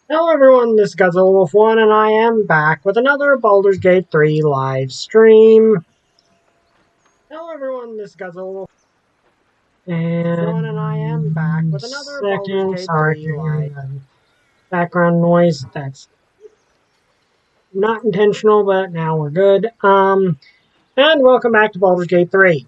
Hello everyone, this is Godzilla1, and I am back with another Baldur's Gate 3 live stream. Hello everyone, this is Godzilla1, and I am back with another Baldur's Gate 3 live background noise. That's not intentional, but now we're good. And welcome back to Baldur's Gate 3.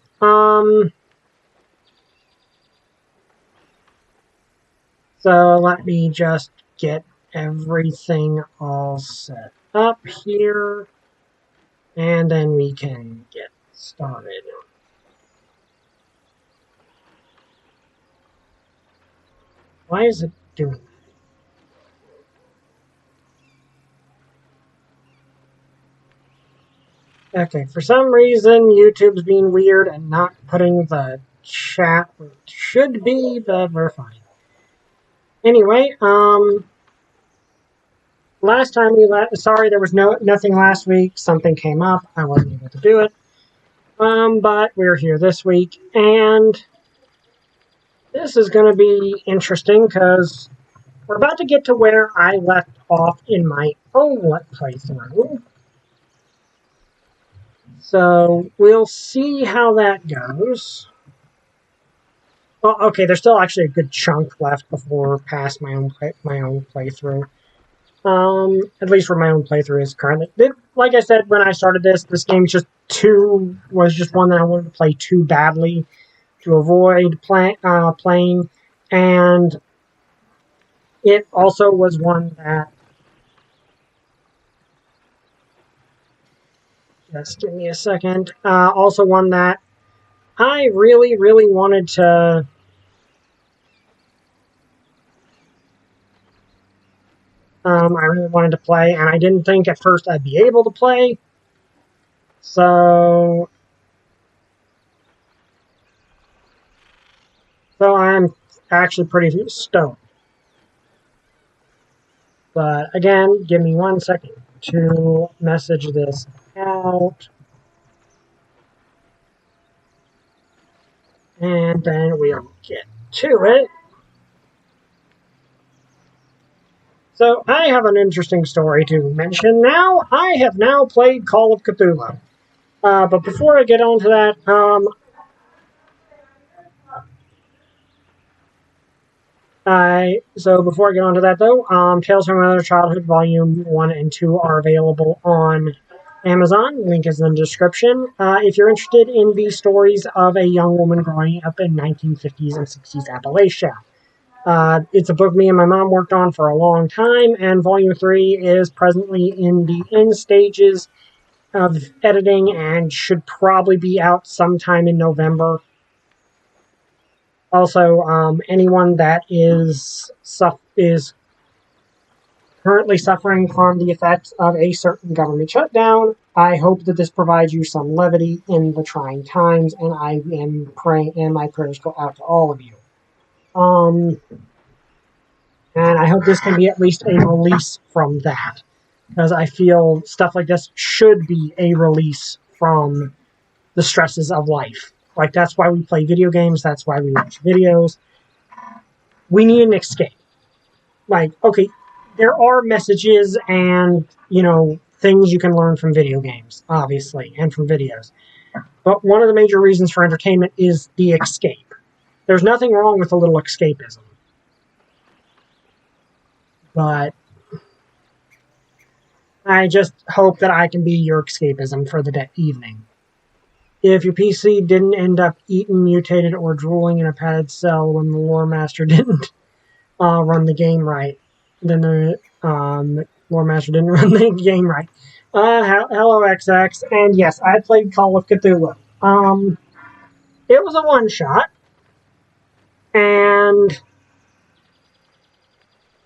So let me just get everything all set up here, and then we can get started. Why is it doing that? Okay, for some reason YouTube's being weird and not putting the chat where it should be, but we're fine. Anyway, last time sorry there was nothing last week. Something came up. I wasn't able to do it. But we're here this week, and this is going to be interesting because we're about to get to where I left off in my own playthrough. So we'll see how that goes. Well, okay, there's still actually a good chunk left before past my own playthrough. At least where my own playthrough is currently. Like I said when I started this game was just one that I wanted to play too badly to avoid playing, and it also was one that. Just give me a second. Also one that I really, really wanted to play, and I didn't think at first I'd be able to play. So I'm actually pretty stoked. But again, give me 1 second to message this out. And then we'll get to it. So I have an interesting story to mention now. I have now played Call of Cthulhu. But before I get on to that, before I get on to that though, Tales from Another Childhood Volume 1 and 2 are available on Amazon. Link is in the description. If you're interested in the stories of a young woman growing up in 1950s and 60s Appalachia. It's a book me and my mom worked on for a long time, and Volume 3 is presently in the end stages of editing and should probably be out sometime in November. Also, anyone that is currently suffering from the effects of a certain government shutdown, I hope that this provides you some levity in the trying times, and I am praying, and my prayers go out to all of you. And I hope this can be at least a release from that, because I feel stuff like this should be a release from the stresses of life. Like, that's why we play video games, that's why we watch videos. We need an escape. Like, okay, there are messages and, things you can learn from video games, obviously, and from videos. But one of the major reasons for entertainment is the escape. There's nothing wrong with a little escapism. But I just hope that I can be your escapism for the evening. If your PC didn't end up eaten, mutated, or drooling in a padded cell when the lore master didn't run the game right, then the lore master didn't run the game right. Hello, XX, and yes, I played Call of Cthulhu. It was a one-shot, and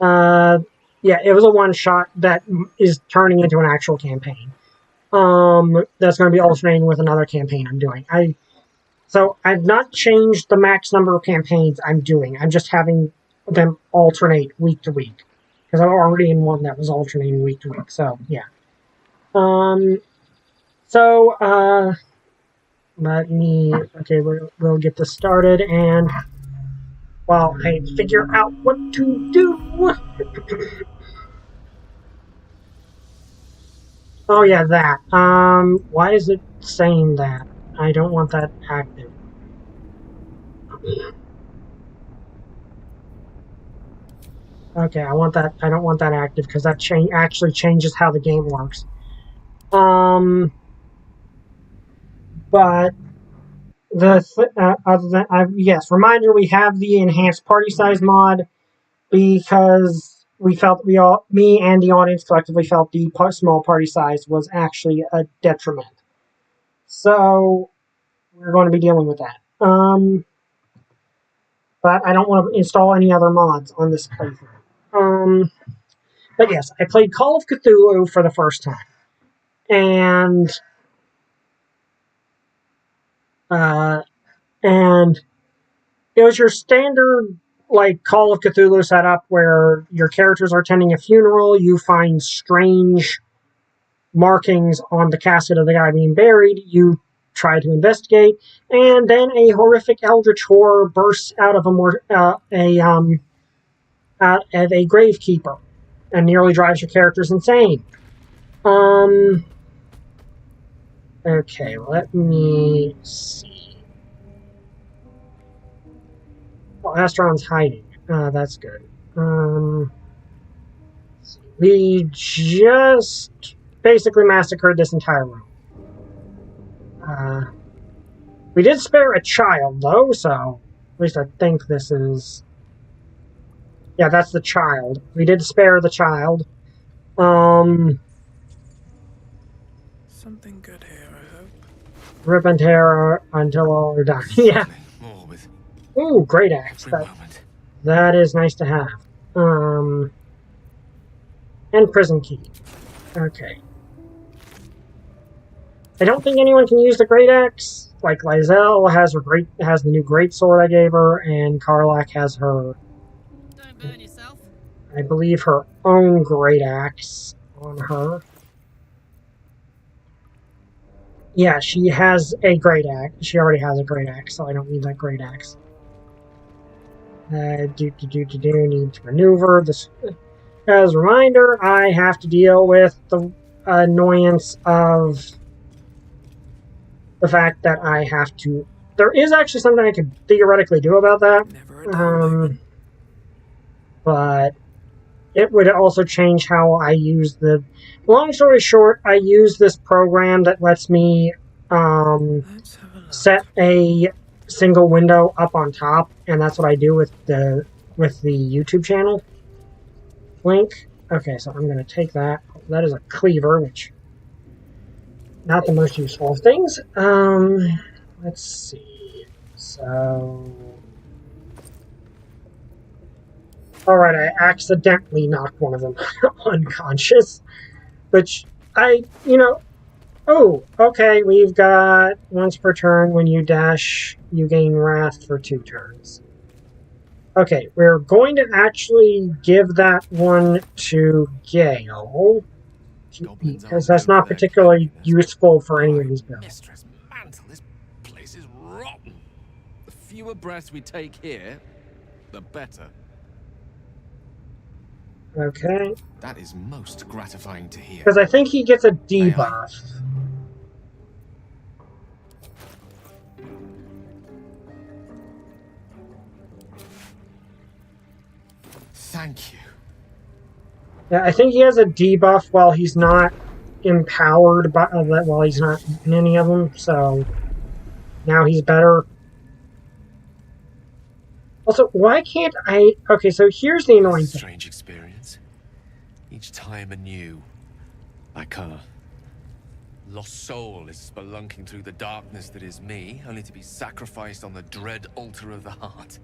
yeah, it was a one-shot that is turning into an actual campaign. That's going to be alternating with another campaign I'm doing. So I've not changed the max number of campaigns I'm doing. I'm just having them alternate week to week, because I'm already in one that was alternating week to week. So yeah. We'll get this started, and while I figure out what to do. Oh yeah, that. Why is it saying that? I don't want that active. Okay, I want that. I don't want that active because that actually changes how the game works. But other than yes, reminder: we have the enhanced party size mod because we felt me and the audience collectively felt the small party size was actually a detriment. So we're going to be dealing with that. But I don't want to install any other mods on this playthrough. But yes, I played Call of Cthulhu for the first time, and uh, and it was your standard like Call of Cthulhu setup where your characters are attending a funeral, you find strange markings on the casket of the guy being buried, you try to investigate, and then a horrific eldritch horror bursts out of out of a gravekeeper and nearly drives your characters insane. Okay, let me see. Well, Astron's hiding. That's good. We just basically massacred this entire room. We did spare a child, though, so at least I think this is... Yeah, that's the child. We did spare the child. Something good here, I hope. Rip and tear until all are done. Yeah. More with Ooh, great axe. That is nice to have. And prison key. Okay. I don't think anyone can use the great axe. Like Lizelle has the new great sword I gave her, and Karlak has her. Don't burn yourself. I believe her own great axe on her. Yeah, she has a great axe. She already has a great axe, so I don't need that great axe. Need to maneuver this. As a reminder, I have to deal with the annoyance of the fact that I have to. There is actually something I could theoretically do about that, but it would also change how I use the. Long story short, I use this program that lets me set a single window up on top, and that's what I do with the YouTube channel link. Okay, so I'm going to take that. That is a cleaver, which not the most useful of things. Let's see. So, all right, I accidentally knocked one of them unconscious, which oh, okay, we've got once per turn when you dash, you gain wrath for 2 turns. Okay, we're going to actually give that one to Gale, because that's not particularly useful for any of these builds. Mistress Mantle, this place is rotten. The fewer breaths we take here, the better. Okay. That is most gratifying to hear. Because I think he gets a debuff. Thank you. Yeah, I think he has a debuff while he's not empowered, while he's not eating any of them, so now he's better. Also, why can't I... Okay, so here's the annoying thing. Strange experience. Each time anew. Like a lost soul is spelunking through the darkness that is me, only to be sacrificed on the dread altar of the heart.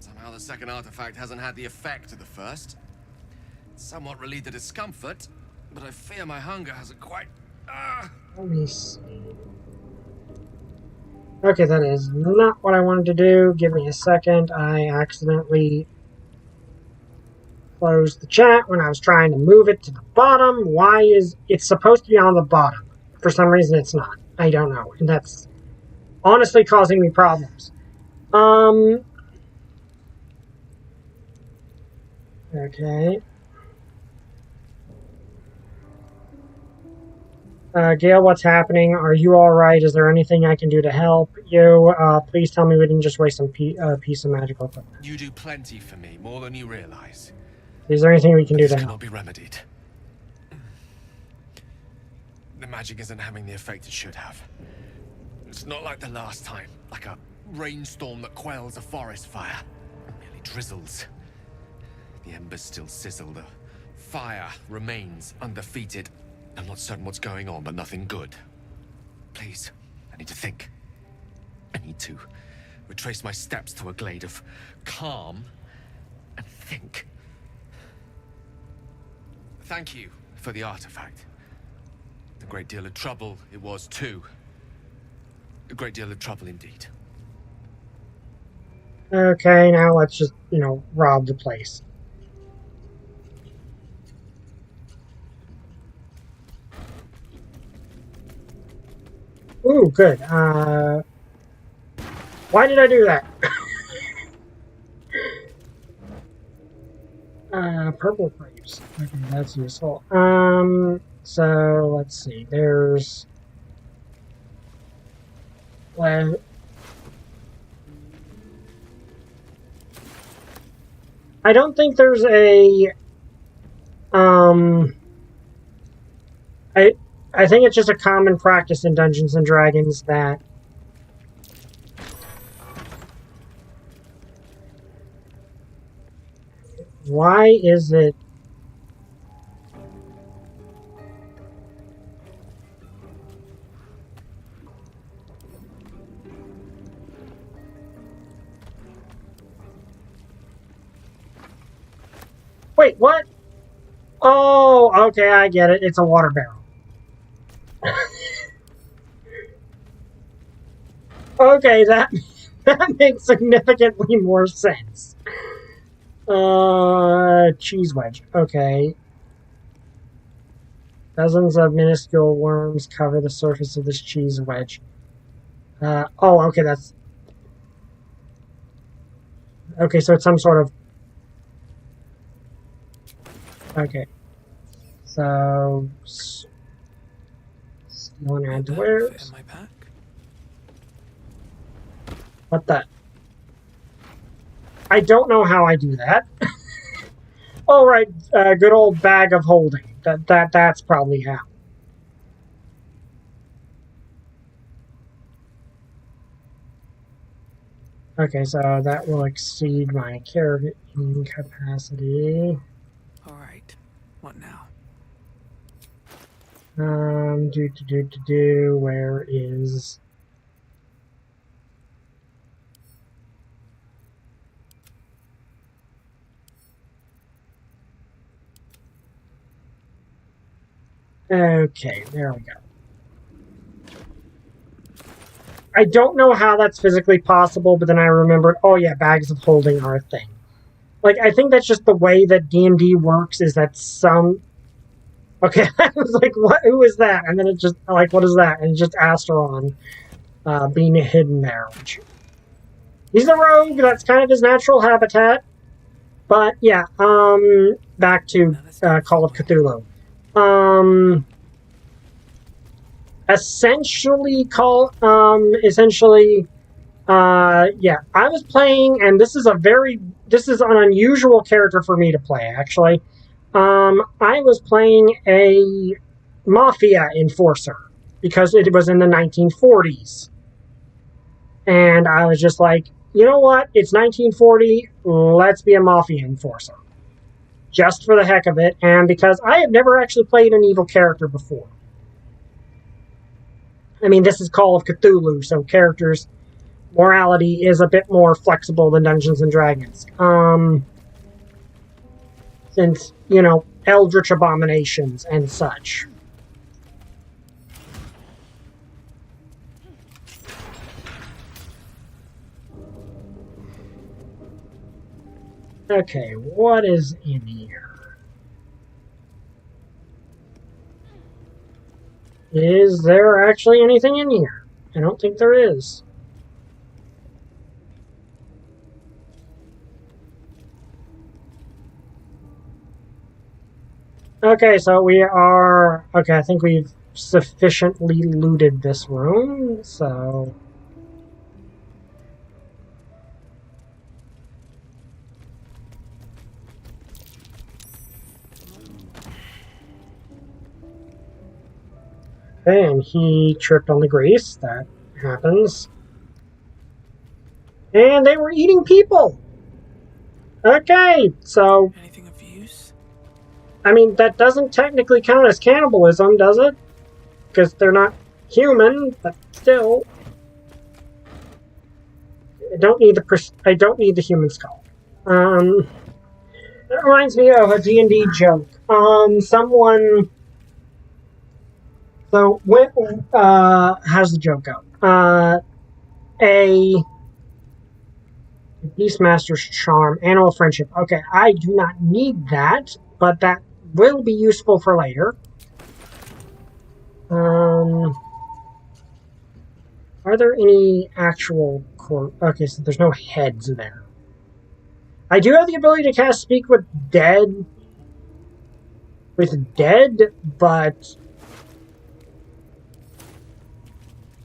Somehow the second artifact hasn't had the effect of the first. It's somewhat relieved the discomfort, but I fear my hunger hasn't quite... Let me see. Okay, that is not what I wanted to do. Give me a second. I accidentally closed the chat when I was trying to move it to the bottom. Why is it's supposed to be on the bottom? For some reason it's not. I don't know. And that's honestly causing me problems. Okay. Gale, what's happening? Are you alright? Is there anything I can do to help you? Please tell me we didn't just waste some piece of magical equipment. You do plenty for me, more than you realize. Is there anything we can do This to cannot help? be remedied. The magic isn't having the effect it should have. It's not like the last time, like a rainstorm that quells a forest fire. It merely drizzles. The embers still sizzle, the fire remains undefeated. I'm not certain what's going on, but nothing good. Please, I need to think. I need to retrace my steps to a glade of calm and think. Thank you for the artifact. A great deal of trouble it was too. A great deal of trouble indeed. Okay, now let's just, rob the place. Ooh, good. Why did I do that? Purple grapes. Okay, that's useful. So let's see. There's... Well... I don't think there's a... I think it's just a common practice in Dungeons and Dragons that why is it wait, what? Oh, okay, I get it. It's a water barrel. Okay, that makes significantly more sense. Cheese wedge. Okay. Dozens of minuscule worms cover the surface of this cheese wedge. Oh, okay, that's... Okay, so it's some sort of... Okay. So... Steal and add to wares. What the? I don't know how I do that. All right, good old bag of holding. That's probably how. Okay, so that will exceed my carrying capacity. All right, what now? Where is... Okay, there we go. I don't know how that's physically possible, but then I remembered, oh yeah, bags of holding are a thing. Like, I think that's just the way that D&D works, is that some... Okay, I was like, what? Who is that? And then it just, like, what is that? And just Asteron being hidden there. Which, he's a rogue, that's kind of his natural habitat. But, yeah, back to Call of Cthulhu. Yeah, I was playing, and this is an unusual character for me to play, actually. I was playing a mafia enforcer, because it was in the 1940s. And I was just like, you know what, it's 1940, let's be a mafia enforcer. Just for the heck of it, and because I have never actually played an evil character before. I mean, this is Call of Cthulhu, so characters' morality is a bit more flexible than Dungeons and Dragons. Since, eldritch abominations and such. Okay, what is in here? Is there actually anything in here? I don't think there is. Okay, so we are... Okay, I think we've sufficiently looted this room, so... Okay, and he tripped on the grease. That happens. And they were eating people! Okay, so... Anything of use? I mean, that doesn't technically count as cannibalism, does it? Because they're not human, but still... I don't need the human skull. That reminds me of a D&D joke. Someone... So, how's the joke go? A Beastmaster's Charm, Animal Friendship. Okay, I do not need that, but that will be useful for later. Are there any actual okay, so there's no heads there. I do have the ability to cast Speak with Dead, but...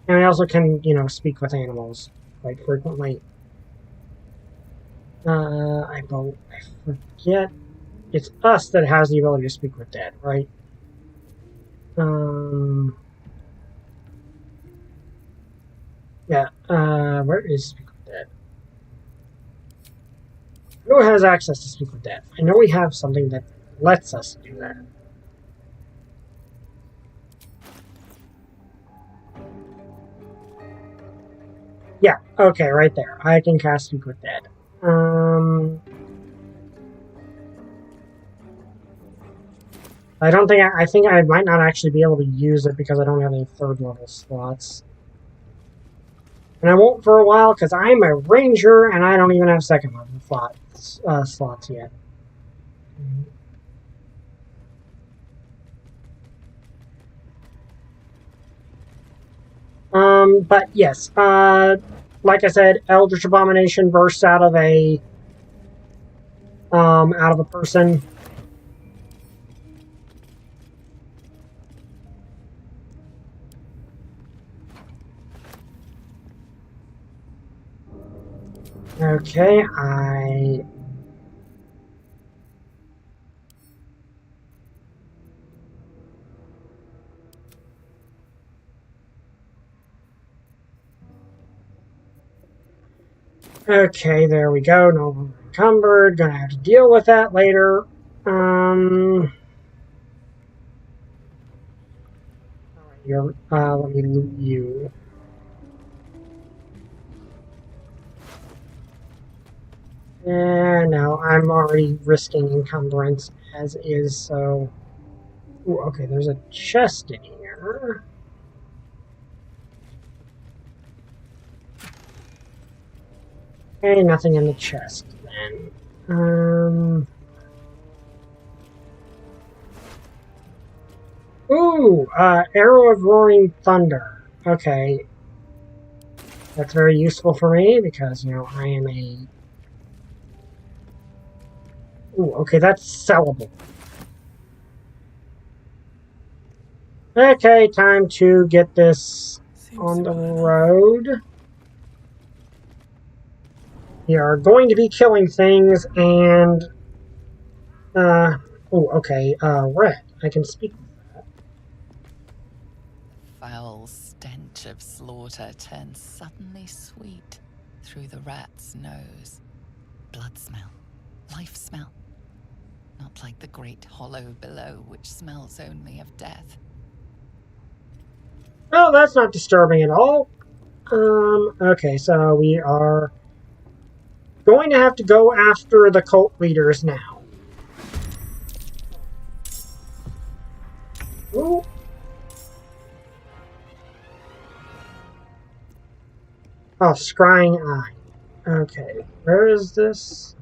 And I also can, speak with animals quite frequently. I forget. It's us that has the ability to speak with dead, right? Yeah, where is speak with dead? Who has access to speak with dead? I know we have something that lets us do that. Yeah, okay, right there. I can cast Speak with Dead. I think I might not actually be able to use it because I don't have any third level slots. And I won't for a while because I'm a ranger and I don't even have second level slots yet. But yes, like I said, Eldritch Abomination bursts out of a person. Okay, Okay, there we go. No longer encumbered. Gonna have to deal with that later. Let me loot you. Yeah, no, I'm already risking encumbrance as is, so... Ooh, okay, there's a chest in here. Okay, nothing in the chest, then. Ooh, Arrow of Roaring Thunder. Okay. That's very useful for me, because, I am a... Ooh, okay, that's sellable. Okay, time to get this on the road. We are going to be killing things, and... oh, okay, red. I can speak with that. Foul stench of slaughter turns suddenly sweet through the rat's nose. Blood smell. Life smell. Not like the great hollow below, which smells only of death. Oh, that's not disturbing at all. Okay, so we are going to have to go after the cult leaders now. Ooh. Oh, Scrying Eye. Okay, where is this?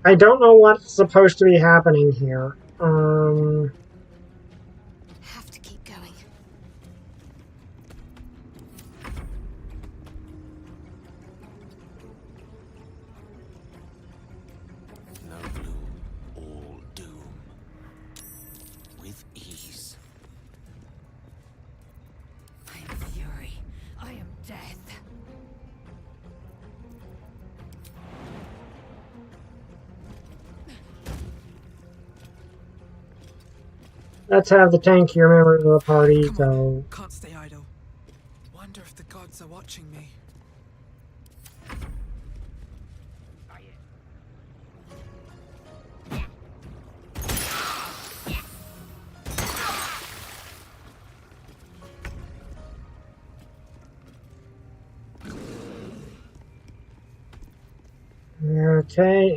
I don't know what's supposed to be happening here. Have to keep going. death. Let's have the tankier members of the party Come on, go. can't stay idle. Wonder if the gods are watching me. Okay,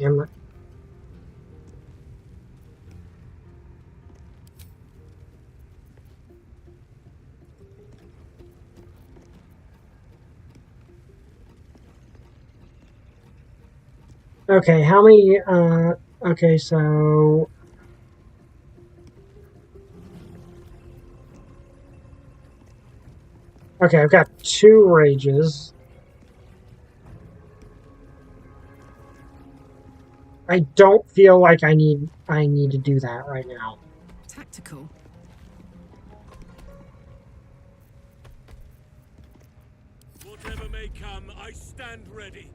okay, how many, okay, so... Okay, I've got 2 rages. I don't feel like I need to do that right now. Tactical. Whatever may come, I stand ready.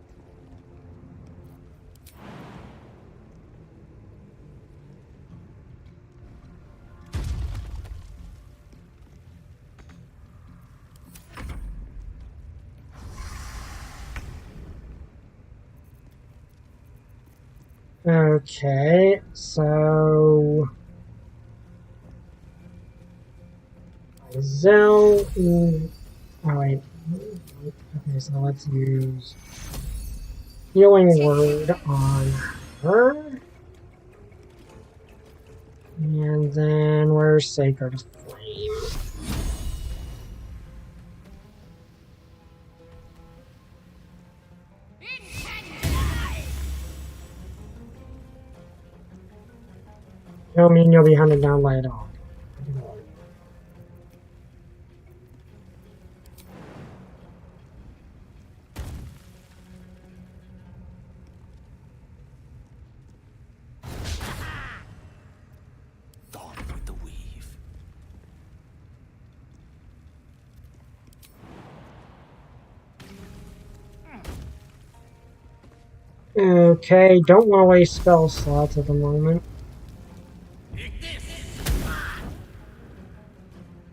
Okay, so... Zell... Oh, wait. Okay, so let's use... Healing Word on her. And then where's Sacred Flame? Don't mean you'll be hunted down by a dog. Gone with the weave. Okay, don't want to waste spell slots at the moment.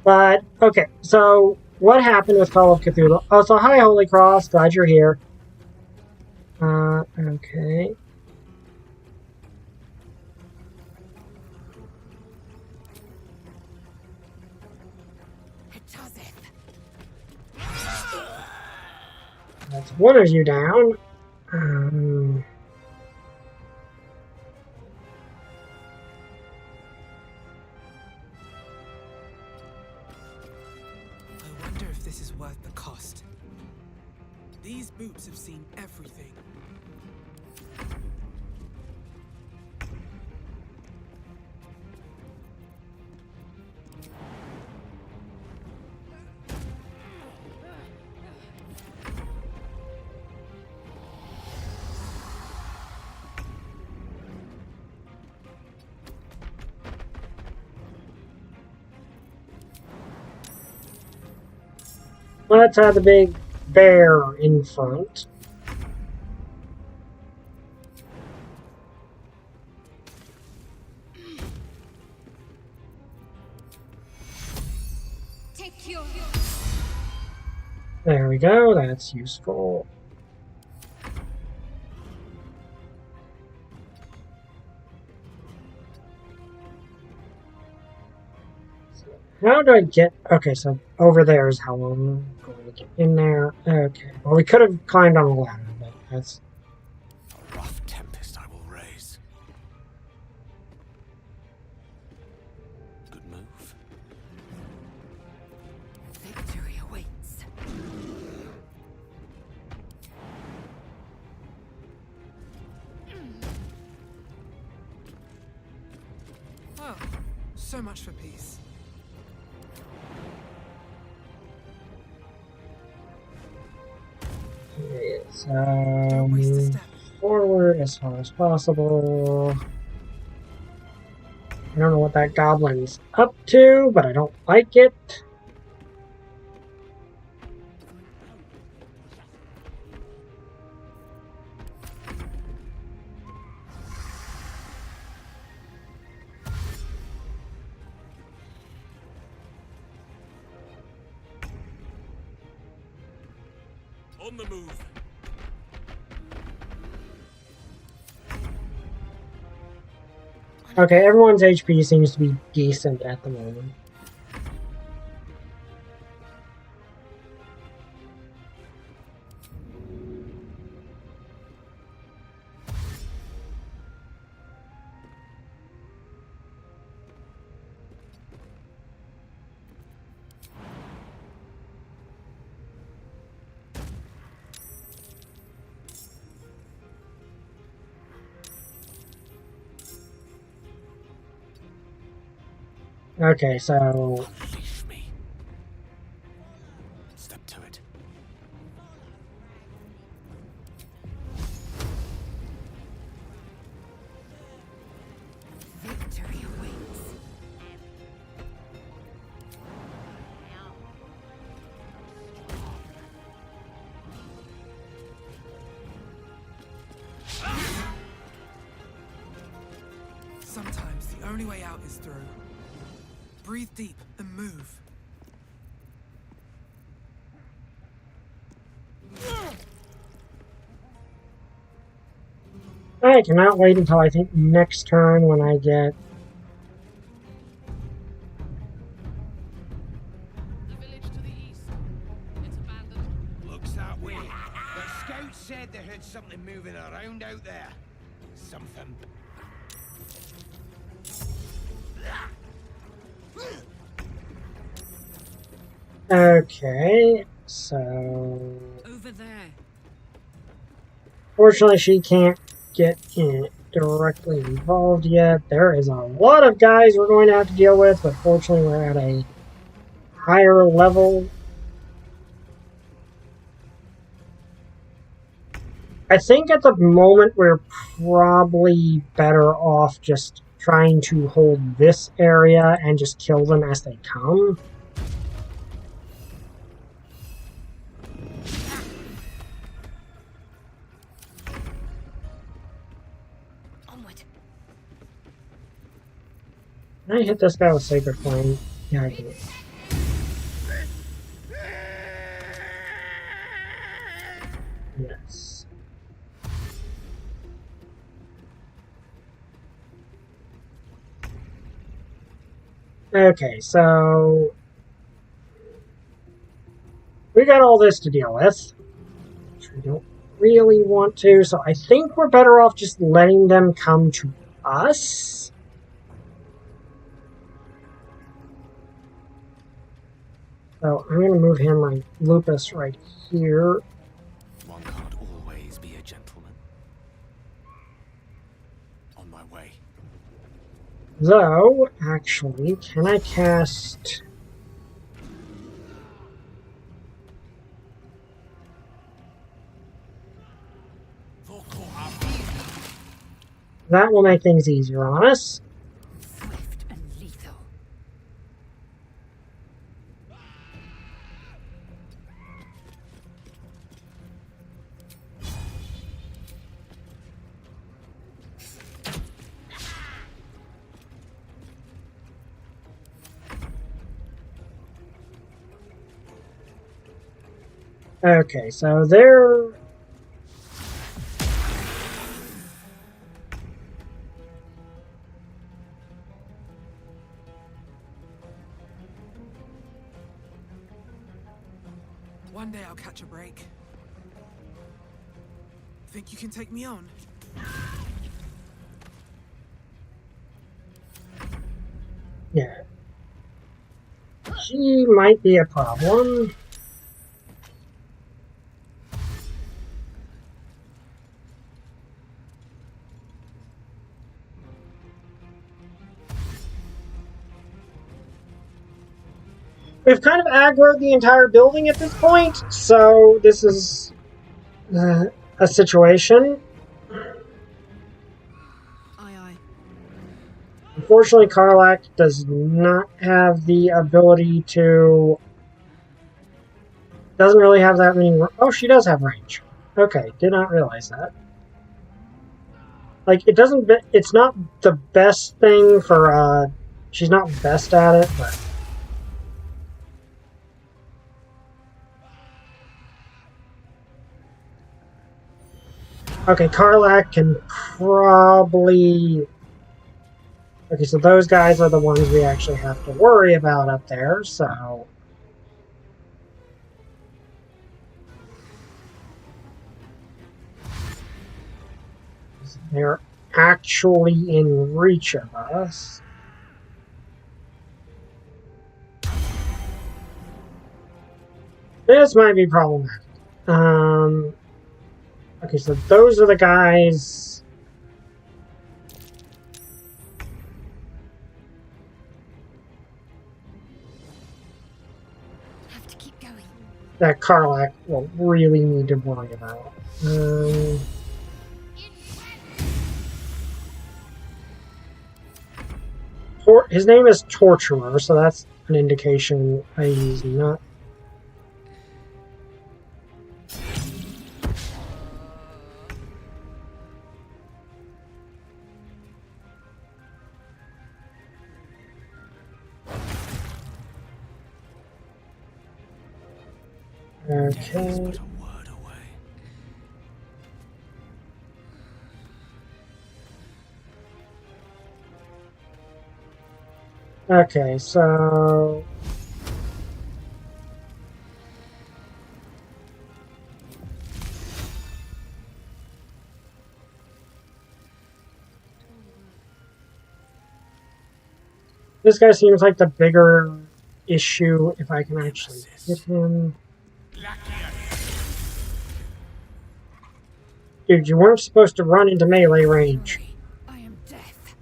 But, okay, so what happened with Call of Cthulhu? Oh, so hi, Holy Cross, glad you're here. Okay. That's one of you down. I wonder if this is worth the cost. These boots have seen everything. Let's have the big bear in front. There we go, that's useful. How do I get... Okay, so over there is how I'm going to get in there. Okay, well we could have climbed on a ladder, but that's... A rough tempest I will raise. Good move. Victory awaits. Well, so much for peace. So, Don't waste a step. forward as far as possible. I don't know what that goblin's up to, but I don't like it. On the move. Okay, everyone's HP seems to be decent at the moment. Okay, so Unleash me. Step to it. Victory awaits. Sometimes the only way out is through. Breathe deep and move. I cannot wait until I think next turn when I get. The village to the east. It's abandoned. Looks that way. The scouts said they heard something moving around out there. Something. Okay, so Over there. fortunately she can't get directly involved yet. There is a lot of guys we're going to have to deal with, but fortunately we're at a higher level. I think at the moment we're probably better off just trying to hold this area and just kill them as they come. Onward. Can I hit this guy with Sacred Flame? Yeah, I can. Yes. Okay, so we got all this to deal with, which we don't really want to, so I think we're better off just letting them come to us. So I'm going to move him my Lupus right here. One can't always be a gentleman. On my way. Though, actually, can I cast... That will make things easier on us. Swift and lethal. Okay, so they're... One day I'll catch a break. Think you can take me on? Yeah. She might be a problem. We've kind of aggroed the entire building at this point, so this is a situation. Aye, aye. Unfortunately, Karlak does not have the ability to... Doesn't really have that many... Oh, she does have range. Okay, did not realize that. Like, it doesn't... It's not the best thing for... She's not best at it, but... Okay, Karlak can probably... Okay, so those guys are the ones we actually have to worry about up there, so... They're actually in reach of us. This might be problematic. Okay, so those are the guys... Have to keep going. that Karlak will really need to worry about. His name is Torturer, so that's an indication that he's not... Okay. Okay, so... This guy seems like the bigger issue, if I can actually hit him. Dude, you weren't supposed to run into melee range. I am death.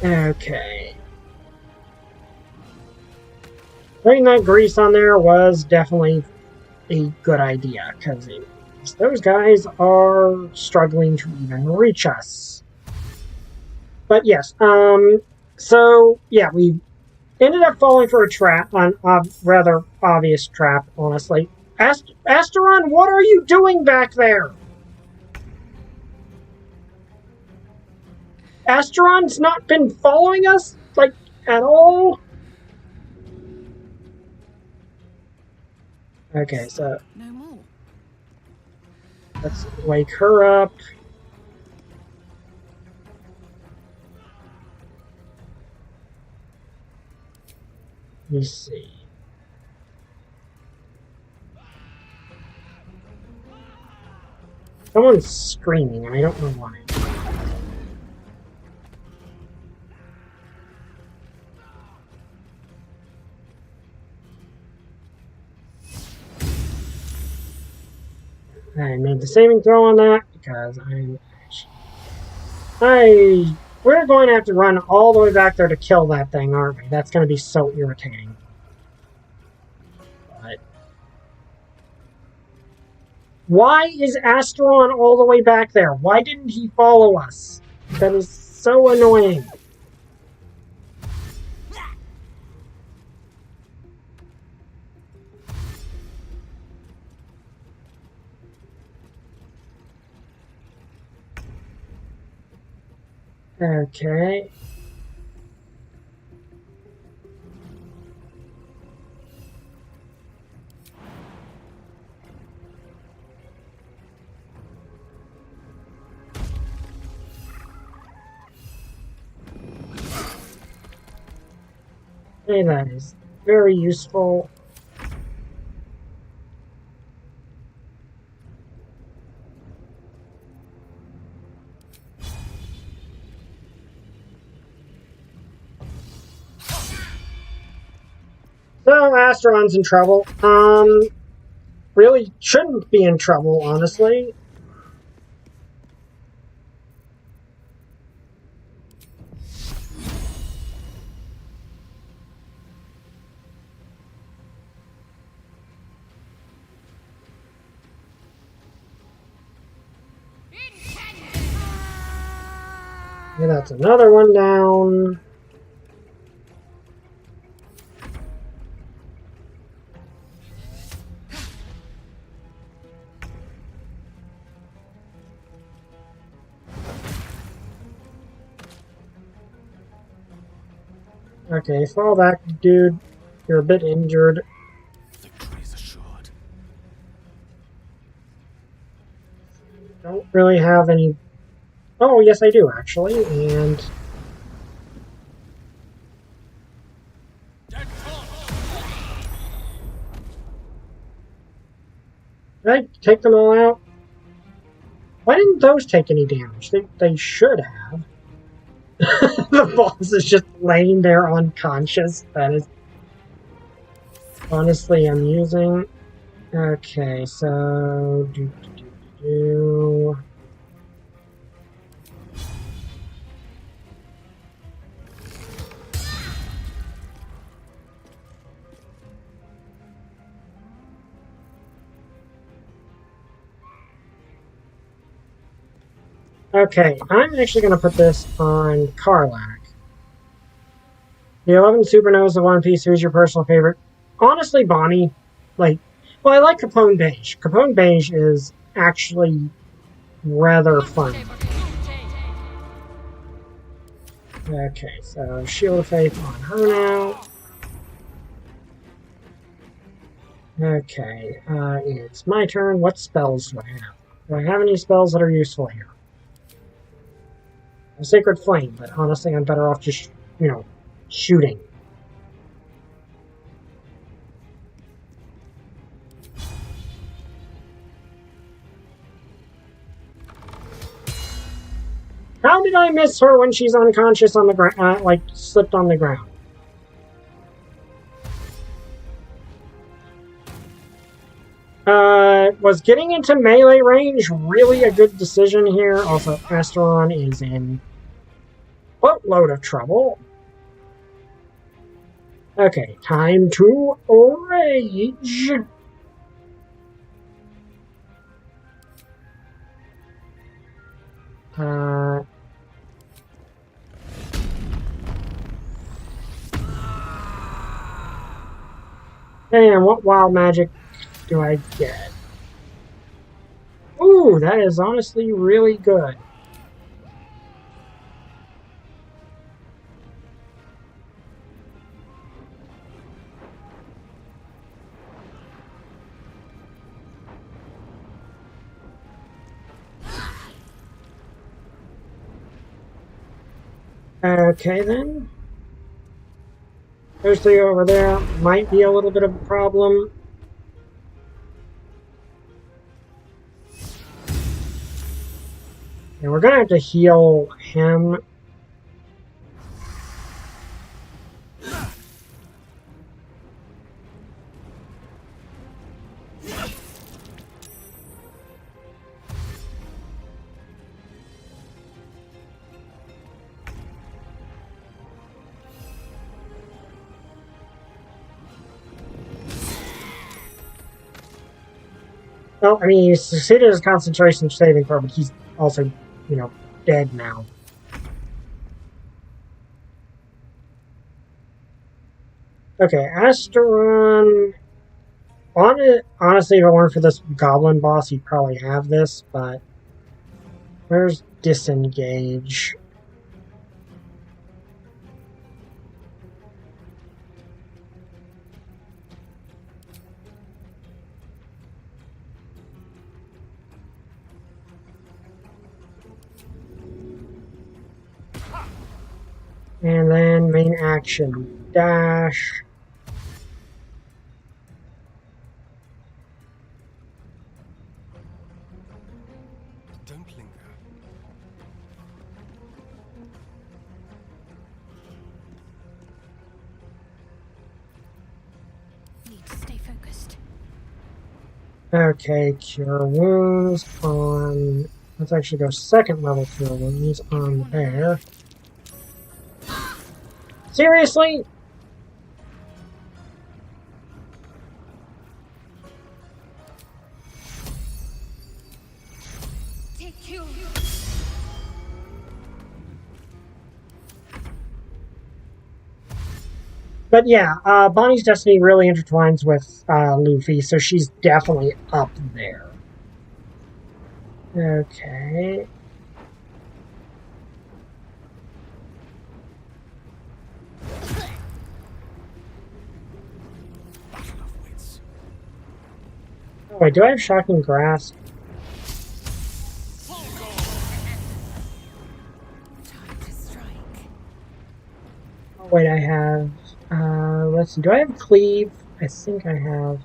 Okay. Putting that grease on there was definitely a good idea, because those guys are struggling to even reach us. But yes, so yeah, we ended up falling for a trap, on a rather obvious trap, honestly. Asteron, what are you doing back there? Asteron's not been following us, like, at all? Okay, so No more. let's wake her up. Let me see. Someone's screaming, and I don't know why. I made the saving throw on that because we're going to have to run all the way back there to kill that thing, aren't we? That's going to be so irritating. But why is Asteron all the way back there? Why didn't he follow us? That is so annoying. Okay. Okay, that is very useful. So, Asteron's in trouble. Really shouldn't be in trouble, honestly. Okay, that's another one down. Okay, fall back, dude. You're a bit injured. Victory is assured. Don't really have any... Oh, yes I do, actually, and... Did I take them all out? Why didn't those take any damage? They should have. The boss is just laying there unconscious. That is honestly amusing. Okay, so... Okay, I'm actually going to put this on Karlach. The 11 Supernovas of One Piece, who's your personal favorite? Honestly, Bonnie. Like, well, I like Capone Beige. Capone Beige is actually rather fun. Okay, so Shield of Faith on her now. Okay, it's my turn. What spells do I have? Do I have any spells that are useful here? A Sacred Flame, but honestly, I'm better off just, you know, shooting. How did I miss her when she's unconscious on the ground, like, slipped on the ground? Was getting into melee range really a good decision here? Also, Asteron is in boatload of trouble. Okay, time to rage. And what wild magic do I get? Ooh, that is honestly really good. Okay then. Those three over there might be a little bit of a problem. And we're gonna have to heal him. Well, I mean, he succeeded his concentration saving throw, but he's also, you know, dead now. Okay, Asteron... Honestly, if it weren't for this goblin boss, he'd probably have this, but... Where's Disengage? And then main action, dash. Don't linger. Need to stay focused. Okay, cure wounds on... Let's actually go second level cure wounds on there. Seriously? Take you. But yeah, Bonnie's destiny really intertwines with Luffy, so she's definitely up there. Okay. Wait, do I have Shocking Grasp? Time to strike. Oh, wait, I have... let's see, do I have Cleave? I think I have...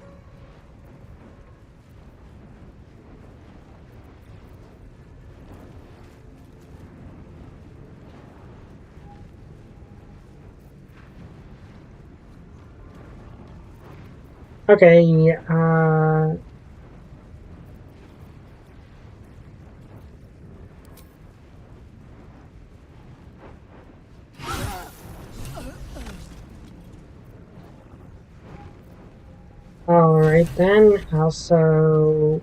Okay, alright then, also...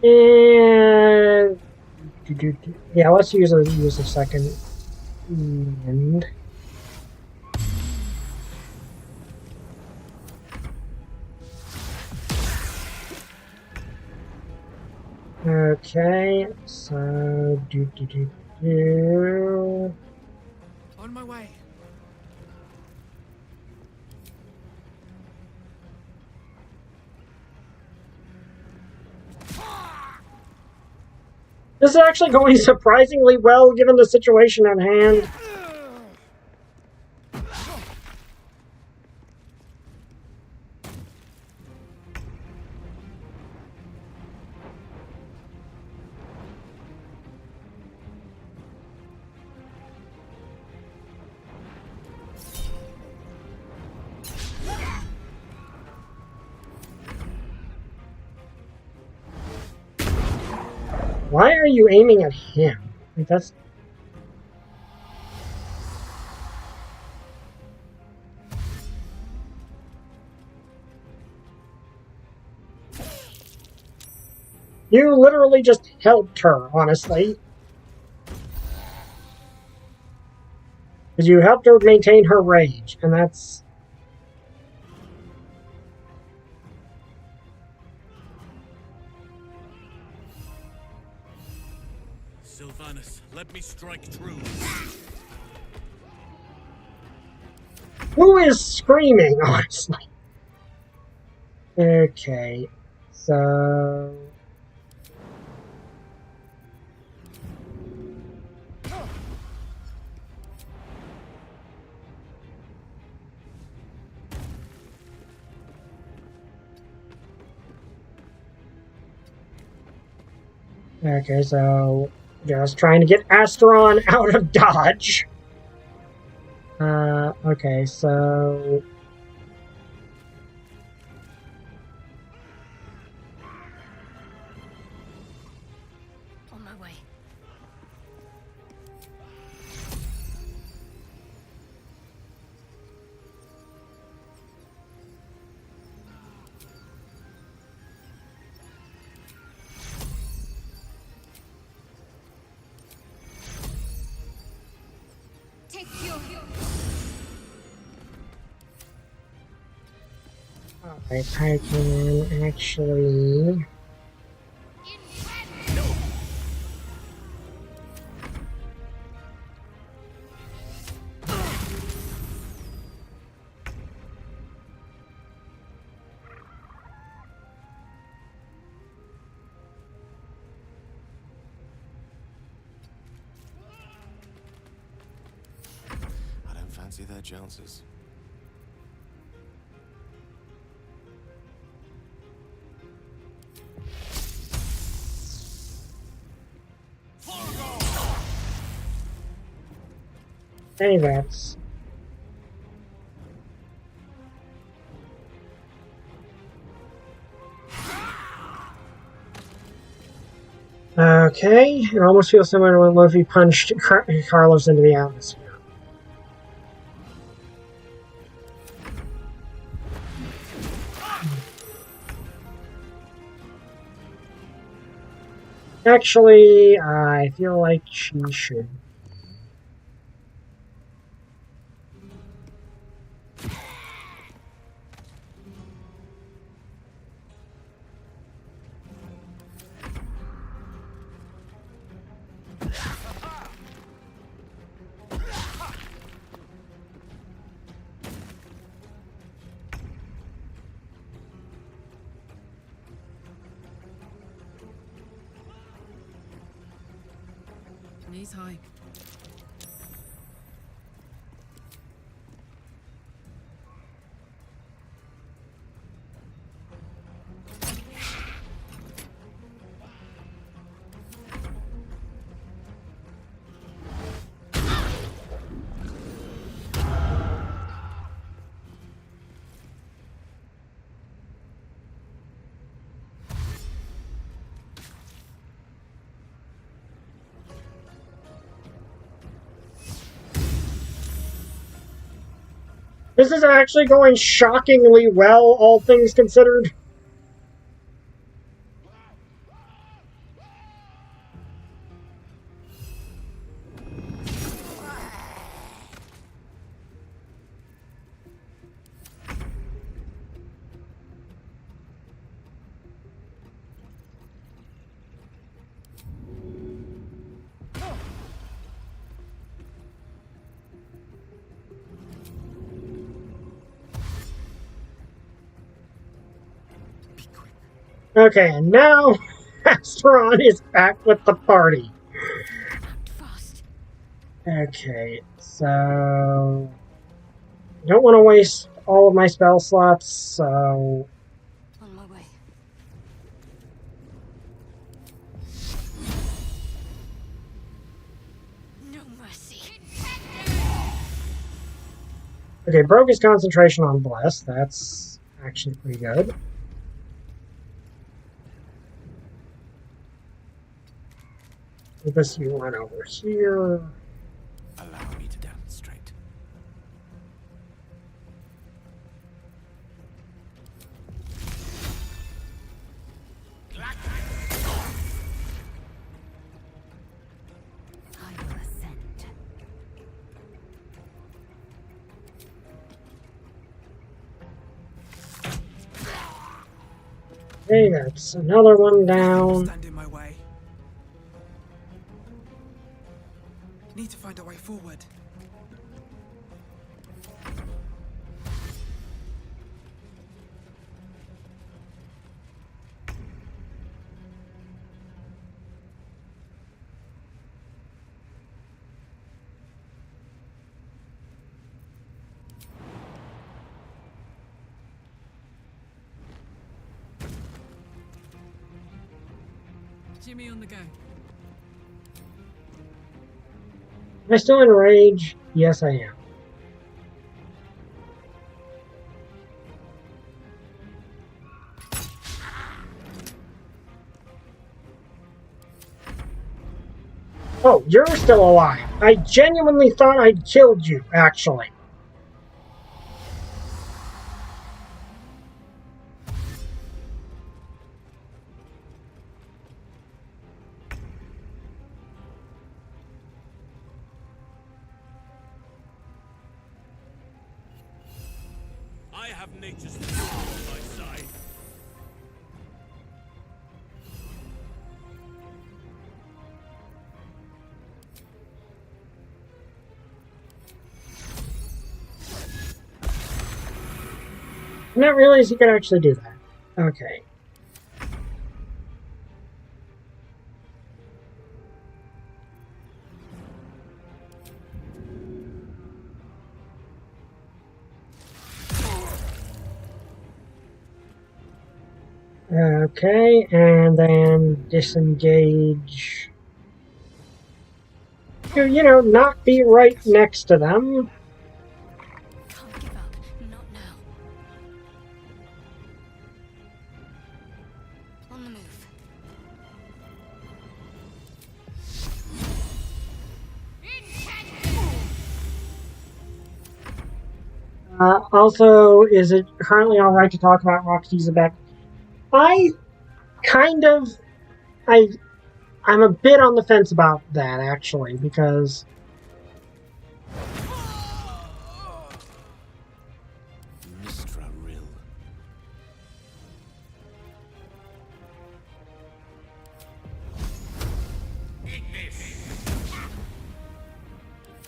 And... Yeah, let's use a second. And... Okay, so... On my way. This is actually going surprisingly well given the situation at hand. Why are you aiming at him? Like, that's... You literally just helped her, honestly. Because you helped her maintain her rage, and that's... Sylvanus, let me strike through. Who is screaming, honestly? Okay, so... Okay, so... Just trying to get Asteron out of dodge. Okay, so... On my way. Take fuel. Alright, I can actually... I don't fancy their chances. Hey, that's... Okay, it almost feels similar to when Luffy punched Carlos into the atmosphere. Actually, I feel like she should. Knees high. This is actually going shockingly well, all things considered. Okay, and now Asteron is back with the party. Fast. Okay, so I don't want to waste all of my spell slots, so On my way. No mercy. okay, broke his concentration on Bless. That's actually pretty good. This you run over here. Allow me to demonstrate. I will ascend. Okay, that's another one down. Stand in my way. Need to find a way forward. Jimmy on the go. Am I still in rage? Yes, I am. Oh, you're still alive. I genuinely thought I'd killed you, actually. I have nature's fury on my side. I didn't realize you could actually do that. Okay. Okay, and then disengage. You know, not be right next to them. Can't give up. Not now. On the move. Also, is it currently alright to talk about Roxy's effect? I'm a bit on the fence about that, actually, because Mistra Rill.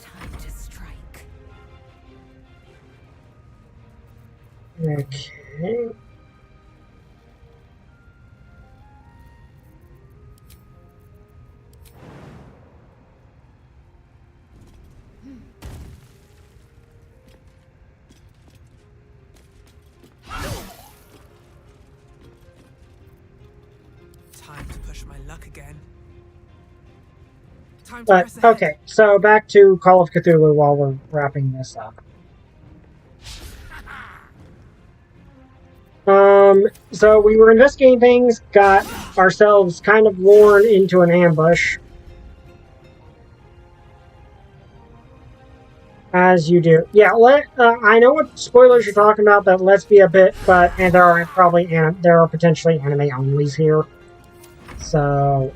Time to strike. okay. luck again. Time to But, press ahead. okay, so back to Call of Cthulhu while we're wrapping this up. So we were investigating things, got ourselves kind of lured into an ambush. As you do. Yeah, I know what spoilers you're talking about, but let's be a bit, and there are potentially anime onlys here. So,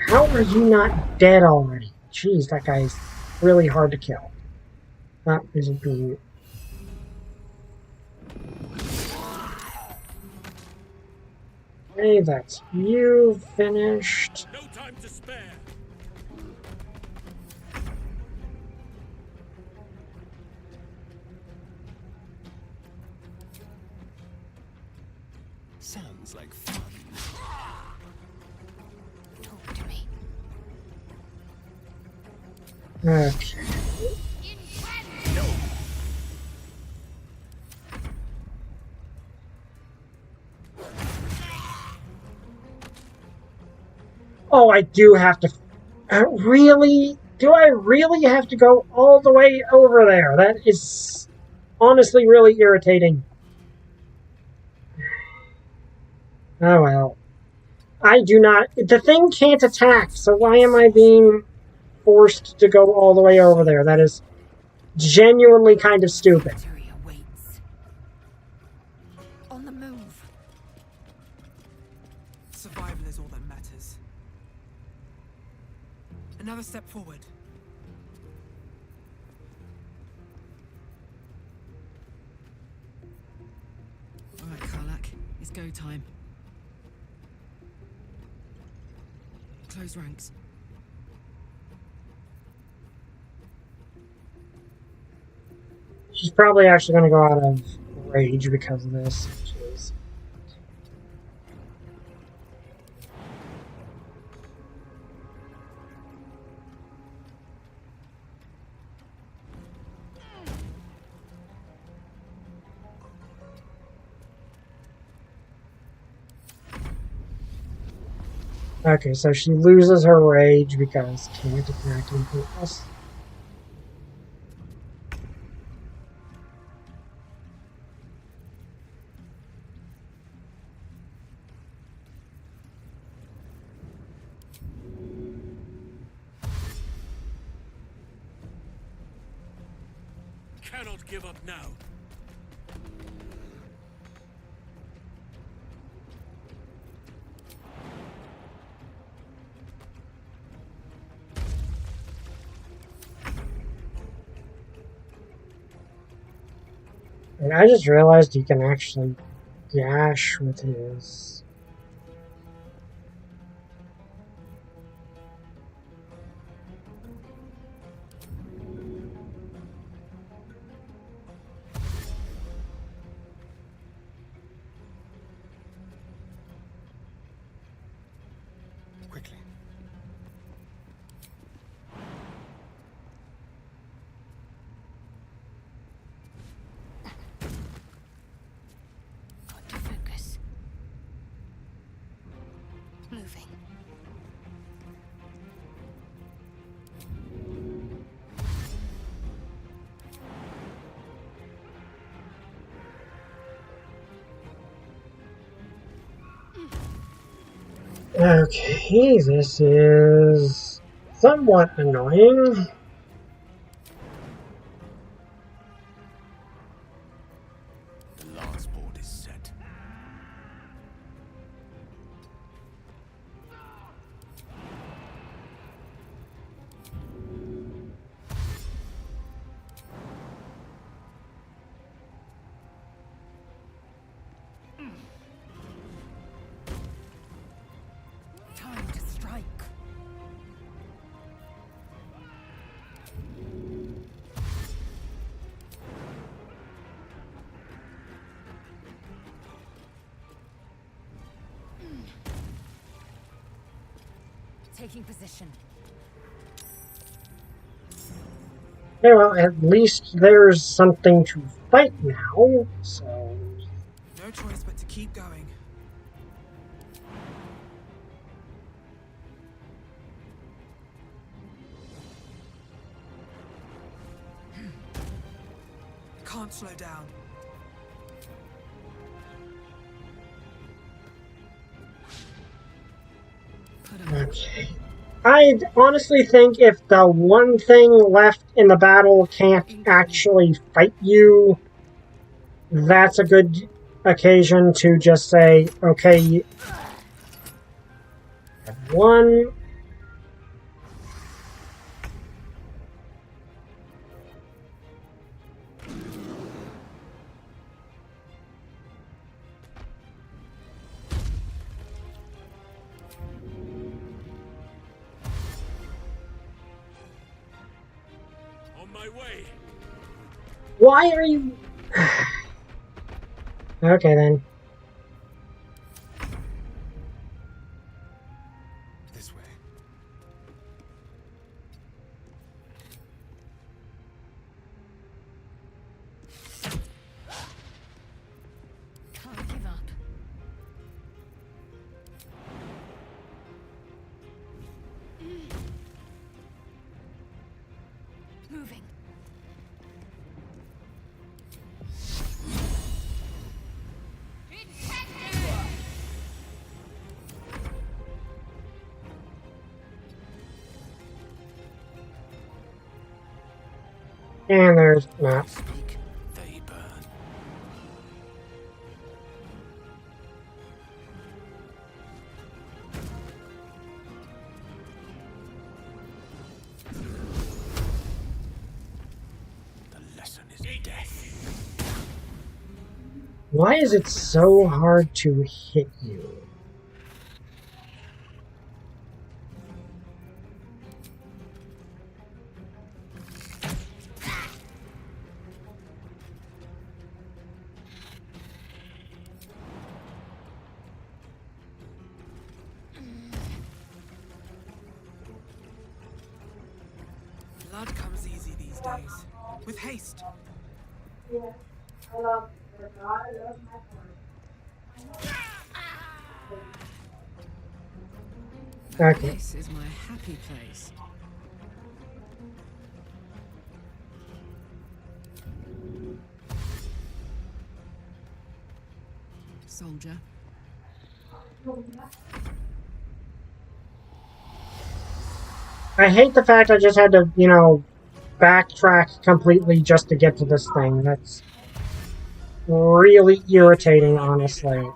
how are you not dead already? Jeez, that guy's really hard to kill. That isn't being... Okay, that's you finished. No time to spare. Sounds like fun. Talk to me. Okay. Oh, I do have to... really? Do I really have to go all the way over there? That is honestly really irritating. Oh well. I do not... The thing can't attack, so why am I being forced to go all the way over there? That is genuinely kind of stupid. Victory awaits. On the move. Survival is all that matters. Another step forward. All right, Karlak, it's go time. Close ranks. She's probably actually going to go out of rage because of this. Jeez. Okay, so she loses her rage because can't attack anything else. Cannot give up now. And I just realized you can actually dash with his... Quickly. Got to focus. Moving. Okay, this is somewhat annoying. The last board is set. Time to strike. Taking position. Okay, well, at least there's something to fight now, so... No choice but to keep going. can't slow down. Okay. I honestly think if the one thing left in the battle can't actually fight you, that's a good occasion to just say, okay, one. On my way. Why are you... Okay, then. This way. Can't give up. Moving. And there's not. Speak, they burn. The lesson is death. Why is it so hard to hit you? Blood comes easy these days. With haste. Okay. This is my happy place. Soldier. I hate the fact I just had to, backtrack completely just to get to this thing. That's really irritating, honestly.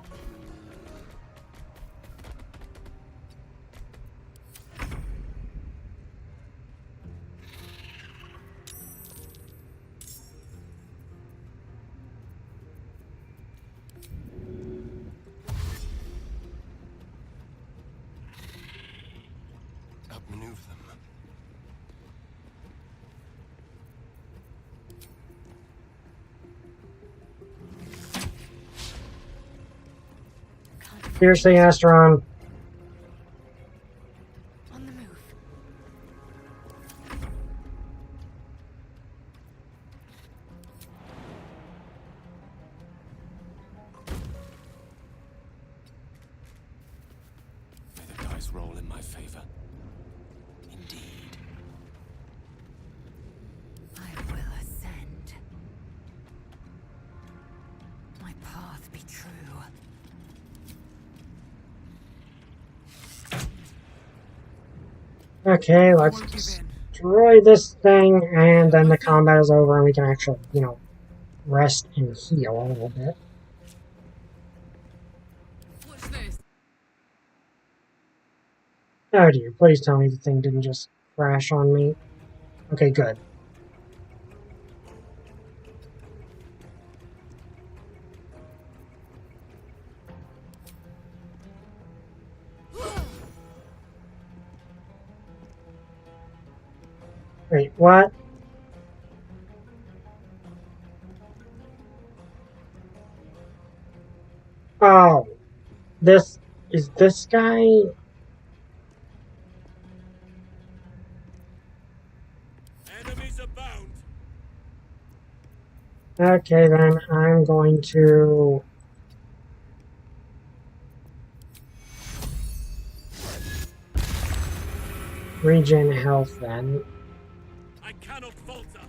Outmaneuver them. Seriously, Astron. On the move. May the dice roll in my favor. Indeed. I will ascend. My path be true. Okay, let's Won't give in. destroy this thing, and then the combat is over, and we can actually, rest and heal a little bit. Watch this. Oh dear, please tell me the thing didn't just crash on me. Okay, good. Wait, what? Oh, this is this guy. Enemies abound. Okay, then I'm going to. Regen health then. I cannot falter.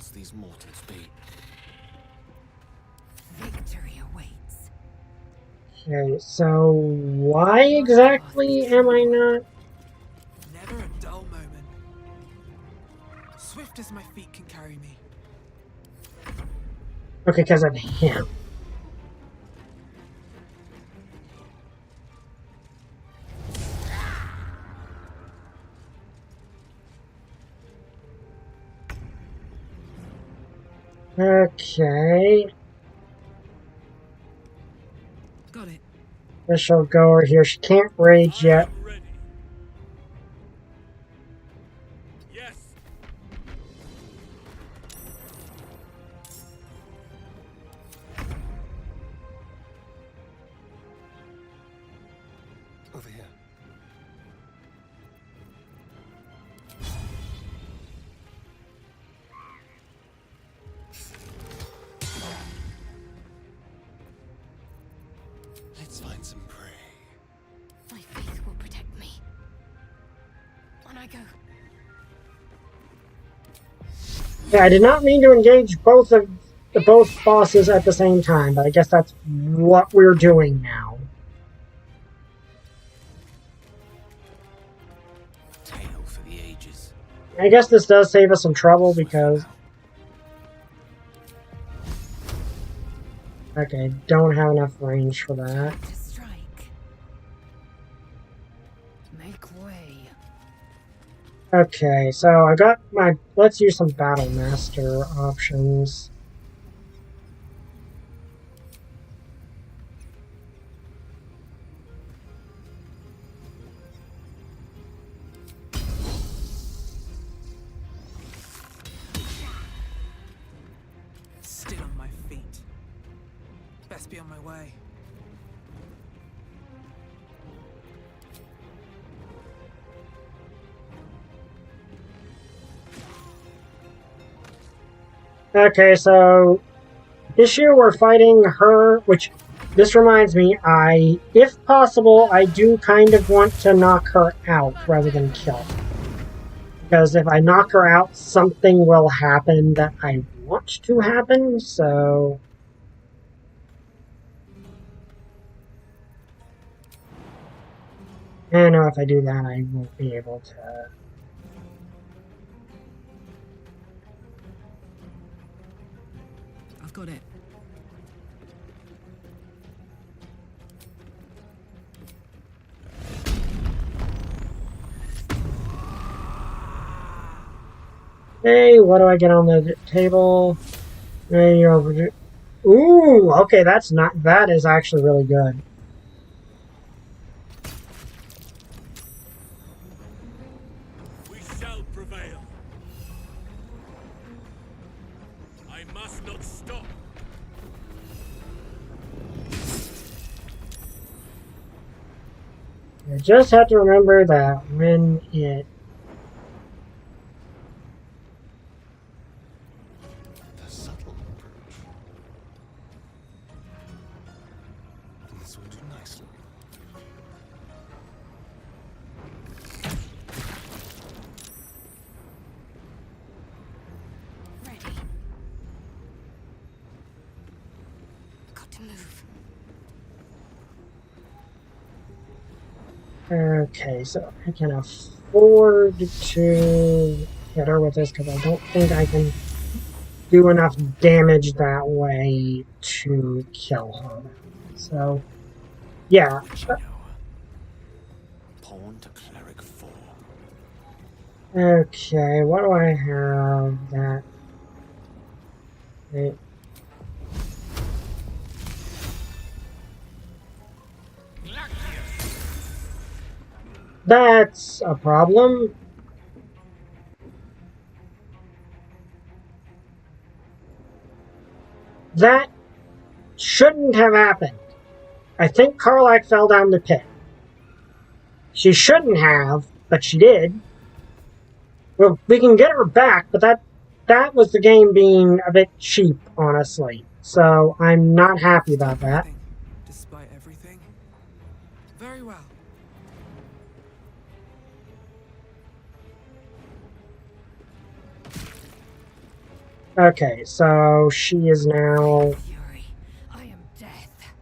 villains these mortals be. Victory awaits. Okay, so why exactly am I not? Never a dull moment. Swift as my feet can carry me. Okay, because of him. Okay. Got it. Guess she'll go over here. She can't rage I yet. am ready. Yes. Over here. Let's find some prey. My faith will protect me. On I go. Yeah, I did not mean to engage both bosses at the same time, but I guess that's what we're doing now. Tale for the ages. I guess this does save us some trouble because... Okay, don't have enough range for that. To strike. Make way. Okay, so I got my... Let's use some Battle Master options. Still on my feet. Best be on my way. Okay, so... Issue, we're fighting her, which... This reminds me, if possible, I do kind of want to knock her out rather than kill her. Because if I knock her out, something will happen that I want to happen, so... I know if I do that, I won't be able to... I've got it. Hey, what do I get on the table? Hey, ooh, okay, that is actually really good. We shall prevail. I must not stop. You just have to remember that when it... The subtle approach. This will do nicely. Ready. Got to move. Okay, so I can afford to hit her with this because I don't think I can do enough damage that way to kill her. So, yeah. Which you know. Pawn to cleric 4. Okay, what do I have that... Wait. That's a problem. That shouldn't have happened. I think Karlach fell down the pit. She shouldn't have, but she did. Well, we can get her back, but that was the game being a bit cheap, honestly. So I'm not happy about that. Despite everything. Very well. Okay, so she is now... Fury. I am death.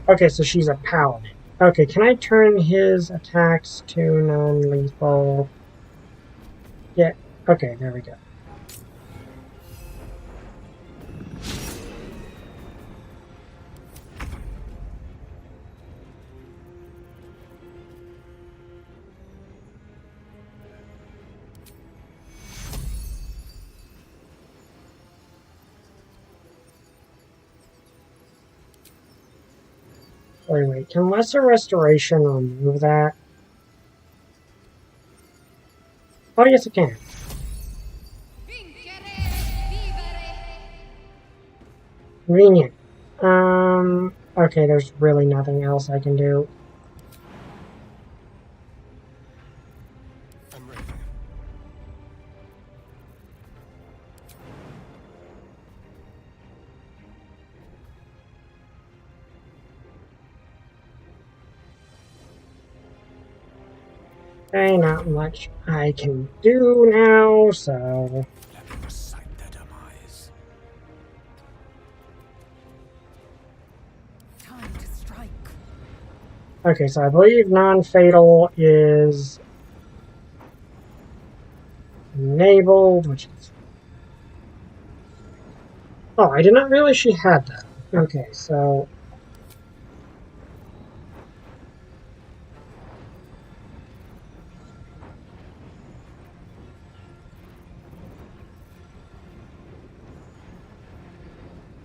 Okay, so she's a paladin. Okay, can I turn his attacks to non-lethal? Yeah, okay, there we go. Wait, can Lesser Restoration remove that? Oh, yes, it can. Convenient. Okay, there's really nothing else I can do. I'm ready. Okay, not much I can do now, so... Let me recite their demise. Time to strike. Okay, so I believe non-fatal is enabled, which is... Oh, I did not realize she had that. Okay, so...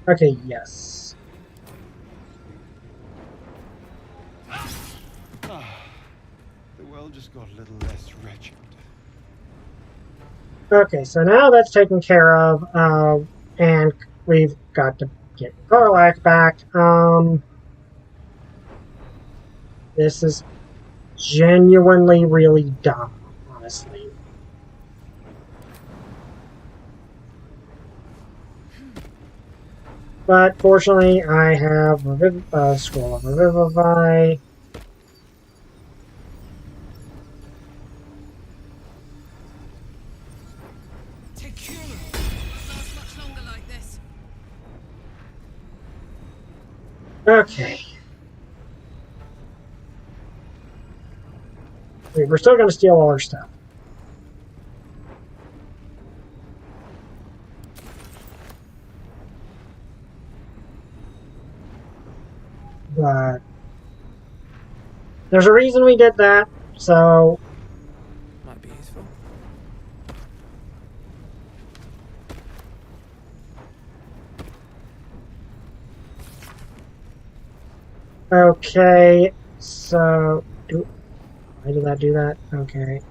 Okay, yes. The world just got a little less wretched. Okay, so now that's taken care of, and we've got to get Garlac back. This is genuinely really dumb, honestly. But fortunately, I have Scroll of Revivify. Last much longer like this. Okay. Wait, we're still going to steal all our stuff. But there's a reason we did that, so... Might be useful. Okay, so... Why did that do that? Okay.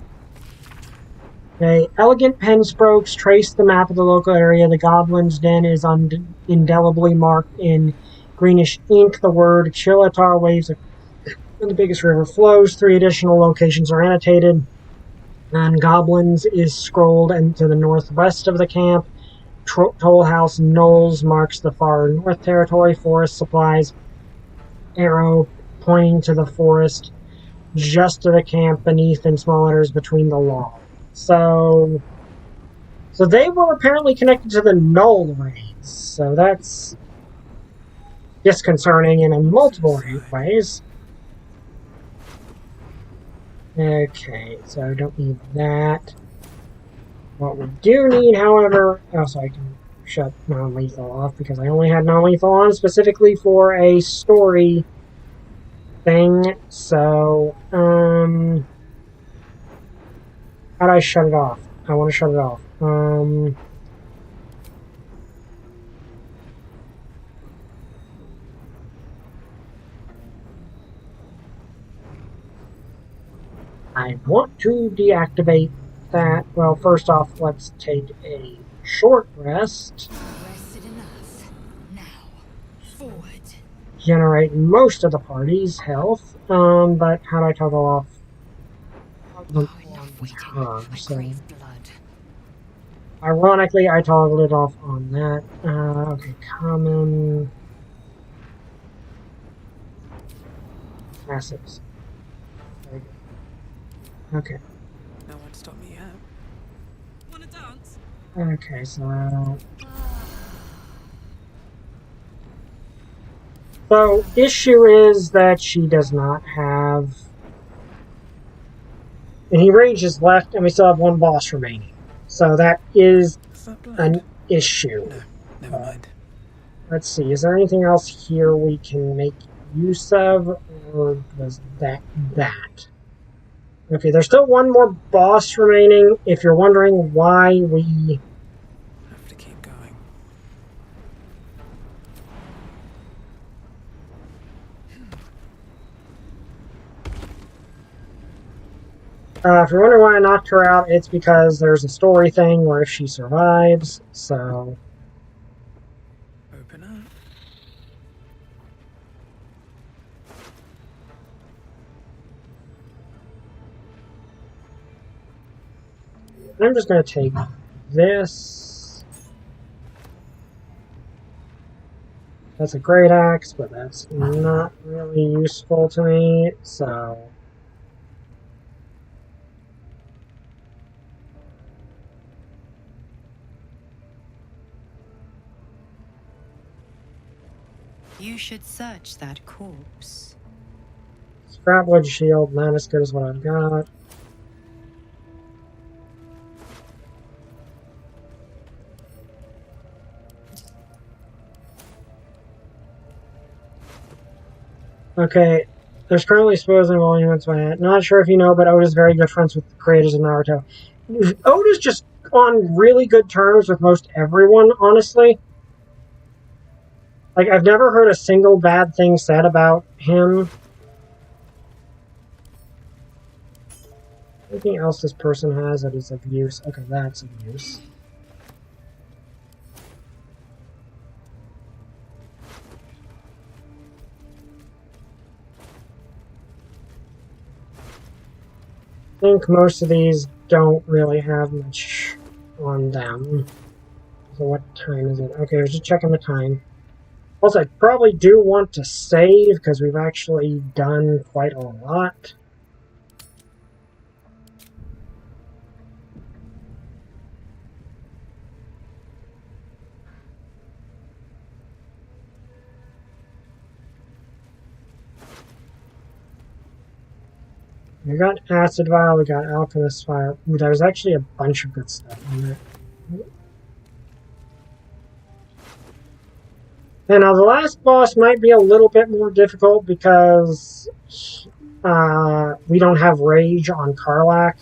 Okay, elegant pen strokes trace the map of the local area. The Goblin's Den is indelibly marked in greenish ink. The word Chilatar waves when the biggest river flows. 3 additional locations are annotated. And Goblins is scrolled into the northwest of the camp. Toll House Knolls marks the far north territory. Forest supplies. Arrow pointing to the forest just to the camp beneath in small letters between the logs. So they were apparently connected to the Knoll raids. So that's disconcerting in multiple ways. Okay, so I don't need that. What we do need, however... Oh, so I can shut non-lethal off because I only had non-lethal on specifically for a story thing. So, how do I shut it off? I want to shut it off. I want to deactivate that. Well, first off, let's take a short rest. Rested enough. Now, forward. Generate most of the party's health. But how do I toggle off? Enough waiting. I So crave blood. Ironically, I toggled it off on that. Okay, common. Passives. Very good. Okay. No one stop me yet. Wanna dance? Okay, so issue is that she does not have. And he ranges left, and we still have one boss remaining. So that is Is that blood? an issue. No, never mind. Let's see, is there anything else here we can make use of, or was that? Okay, there's still one more boss remaining. If you're wondering why we Have to keep going. if you're wondering why I knocked her out, it's because there's a story thing where if she survives, so Open up. I'm just going to take this. That's a great axe, but that's not really useful to me, so You should search that corpse. Scrapwood shield, not as good as what I've got. Okay, there's currently supposedly monuments by it. Not sure if you know, but Oda's very good friends with the creators of Naruto. Oda's just on really good terms with most everyone, honestly. Like, I've never heard a single bad thing said about him. Anything else this person has that is of use? Okay, that's of use. I think most of these don't really have much on them. So what time is it? Okay, I was just checking the time. Also, I probably do want to save because we've actually done quite a lot. We got Acid Vial, we got Alchemist Fire. Ooh, there was actually a bunch of good stuff in there. And now the last boss might be a little bit more difficult because we don't have Rage on Karlach.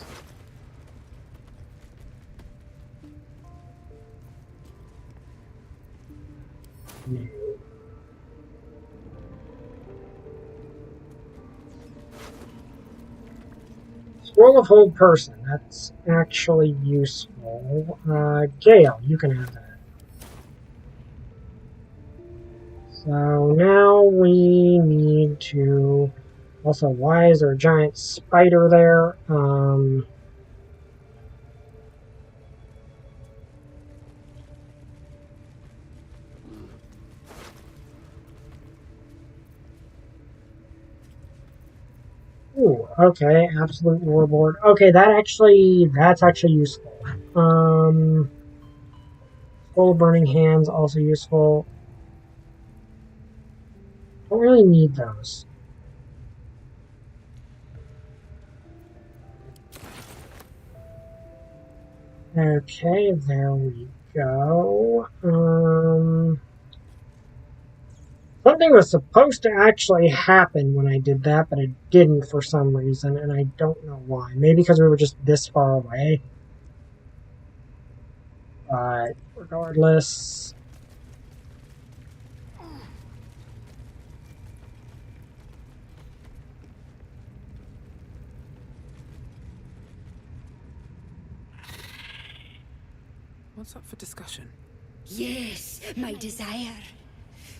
Scroll of Hold Person, that's actually useful. Gale, you can have that. So now we need to... Also, why is there a giant spider there? Ooh, okay, Absolute Warboard. Okay, that's actually useful. Full Burning Hands, also useful. Don't really need those. Okay, there we go. Something was supposed to actually happen when I did that, but it didn't for some reason, and I don't know why. Maybe because we were just this far away. But regardless... What's up for discussion? Yes, my desire.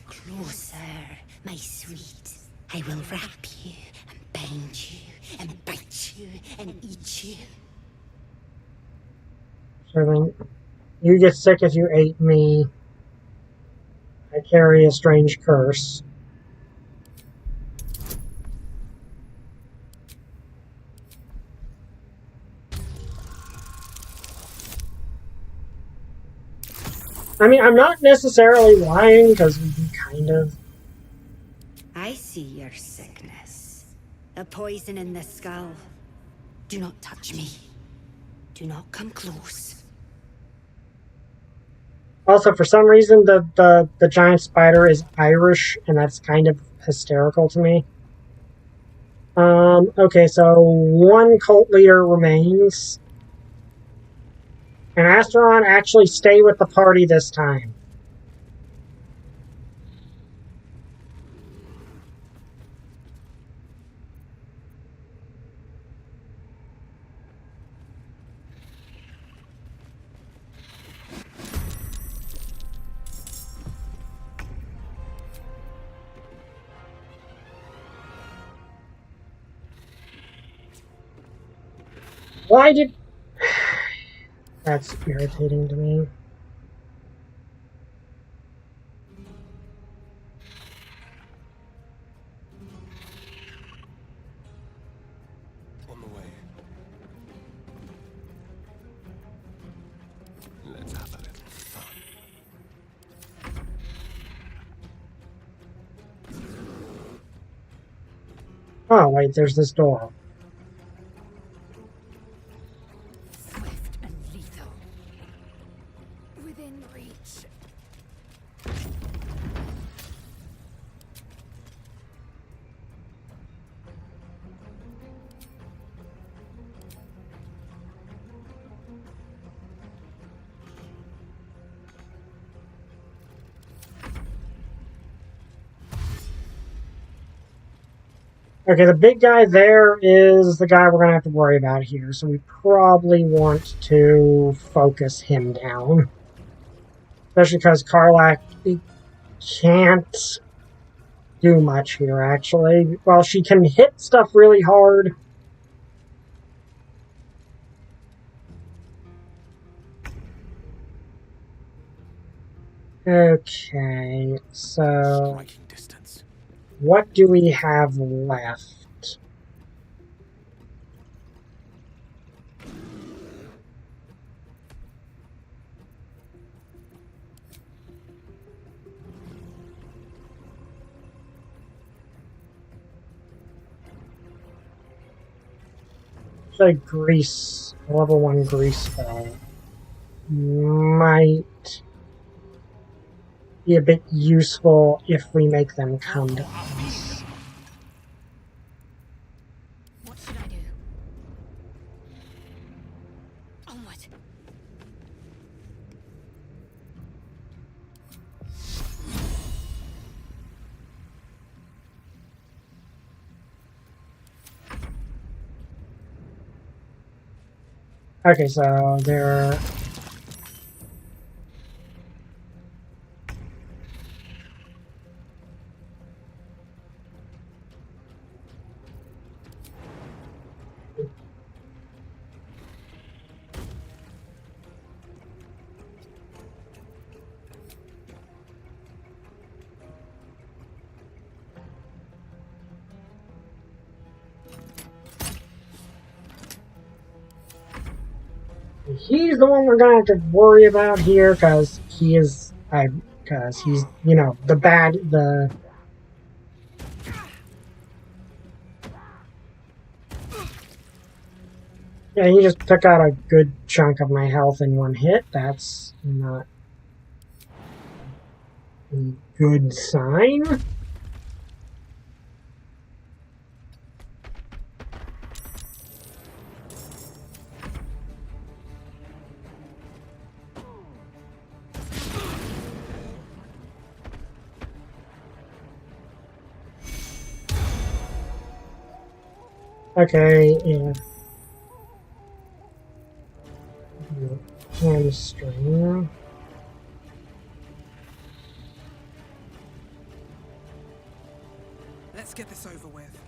Closer, my sweet. I will wrap you and bind you and bite you and eat you. So then, You get sick if you ate me. I carry a strange curse. I mean, I'm not necessarily lying, because kind of. I see your sickness. A poison in the skull. Do not touch me. Do not come close. Also, for some reason, the giant spider is Irish, and that's kind of hysterical to me. Okay, so one cult leader remains. And Asteron actually stay with the party this time. Why did... That's irritating to me. On the way. Let's have a little fun. Oh, wait, there's this door. Swift and lethal. Within reach. Okay, the big guy there is the guy we're going to have to worry about here, so we probably want to focus him down. Especially because Karlach can't do much here, actually. Well, she can hit stuff really hard. Okay, so... Striking distance. What do we have left? Say grease, level 1 grease spell. Might be a bit useful if we make them come to us. What should I do? Onward. Okay, so there... He's the one we're gonna have to worry about here, because he is, because he's, you know, the bad, the... Yeah, he just took out a good chunk of my health in one hit. That's not a good sign. Okay, yeah. Hamstring. Let's get this over with.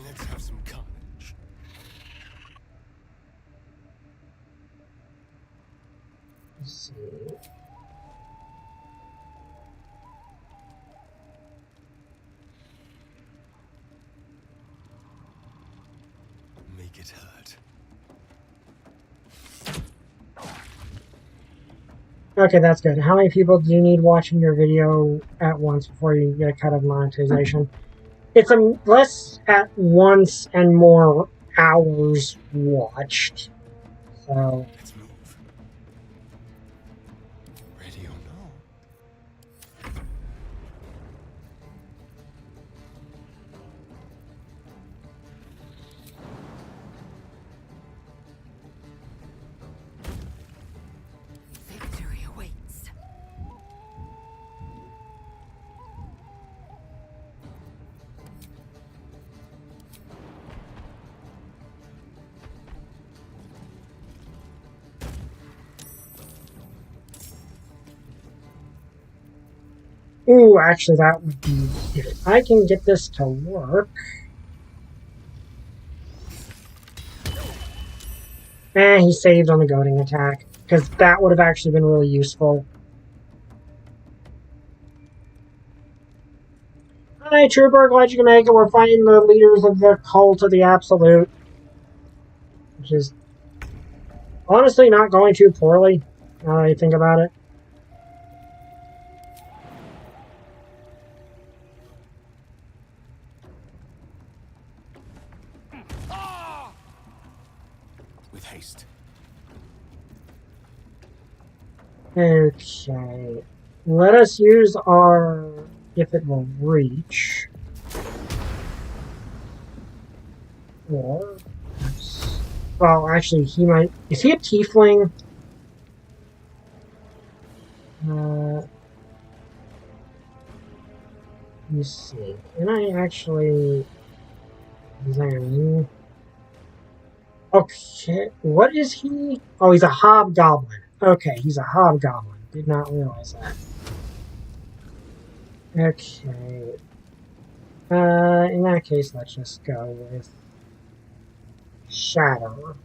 Let's have some carnage. Let's see. Make it hurt. Okay, that's good. How many people do you need watching your video at once before you get a cut of monetization? It's less at once and more hours watched. So Let's move. Ready or no? Victory awaits. ooh, actually, that would be if I can get this to work. He saved on the goading attack because that would have actually been really useful. Hi, Trooper. Glad you can make it. We're fighting the leaders of the cult of the Absolute, which is honestly not going too poorly. Now that I think about it. With haste. Okay. Let us use our... if it will reach. Or... well, actually, he might... is he a tiefling? Let me see. Can I actually... examine... okay, what is he? Oh, he's a hobgoblin. Okay, he's a hobgoblin. Did not realize that. Okay. In that case, let's just go with Shadow.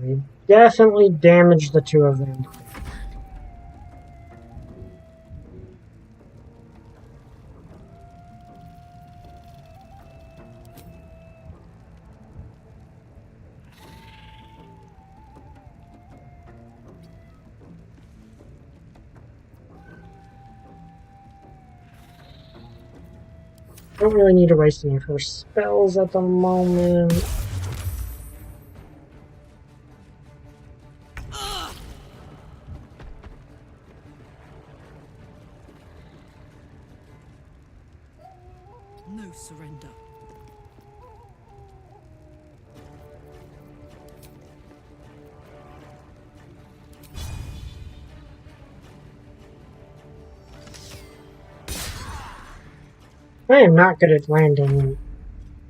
We definitely damaged the two of them. Don't really need to waste any of her spells at the moment. No surrender. I am not good at landing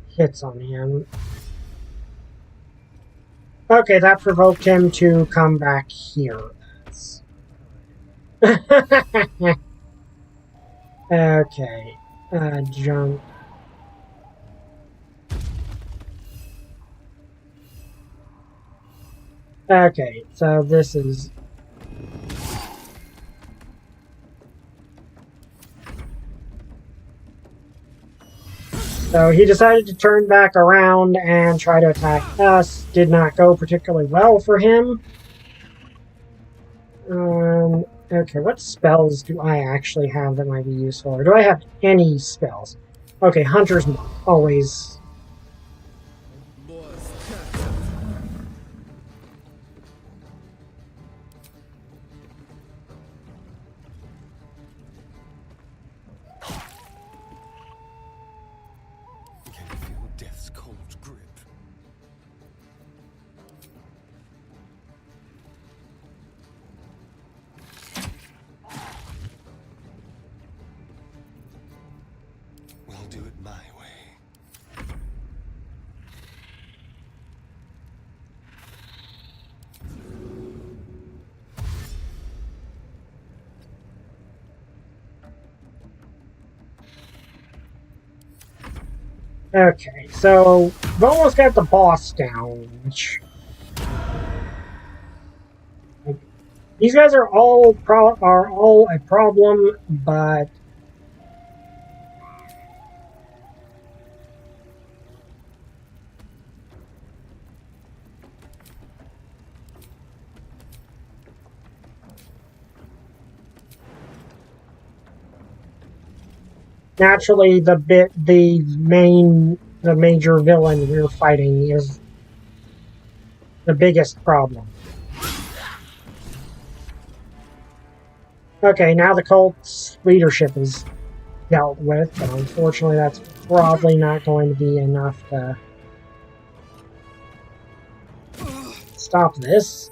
hits on him. Okay, that provoked him to come back here. Okay. Jump. Okay, so this is... so he decided to turn back around and try to attack us. Did not go particularly well for him. Okay, what spells do I actually have that might be useful? Or do I have any spells? Okay, Hunter's Mark. Always. Can feel death's cold grip. We'll do it my way. Okay, so we've almost got the boss down, which... These guys are all a problem, but... Naturally, the major villain we're fighting is the biggest problem. Okay, now the cult's leadership is dealt with, but unfortunately that's probably not going to be enough to stop this.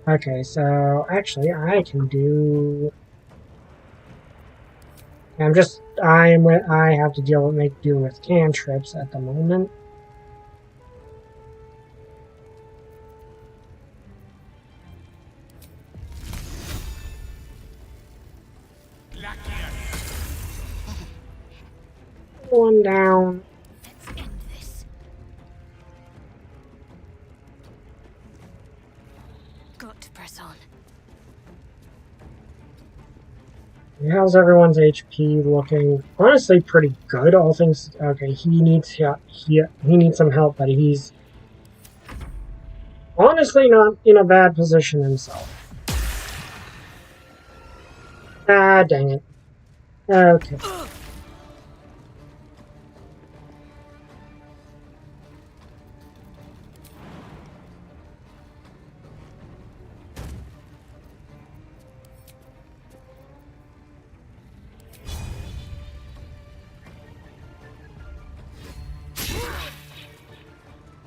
Okay, so actually I can do... I have to make do with cantrips at the moment. One down. Let's end this. Got to press on. How's everyone's HP looking? Honestly, pretty good. All things okay. He needs some help, but he's honestly not in a bad position himself. Ah, dang it. Okay.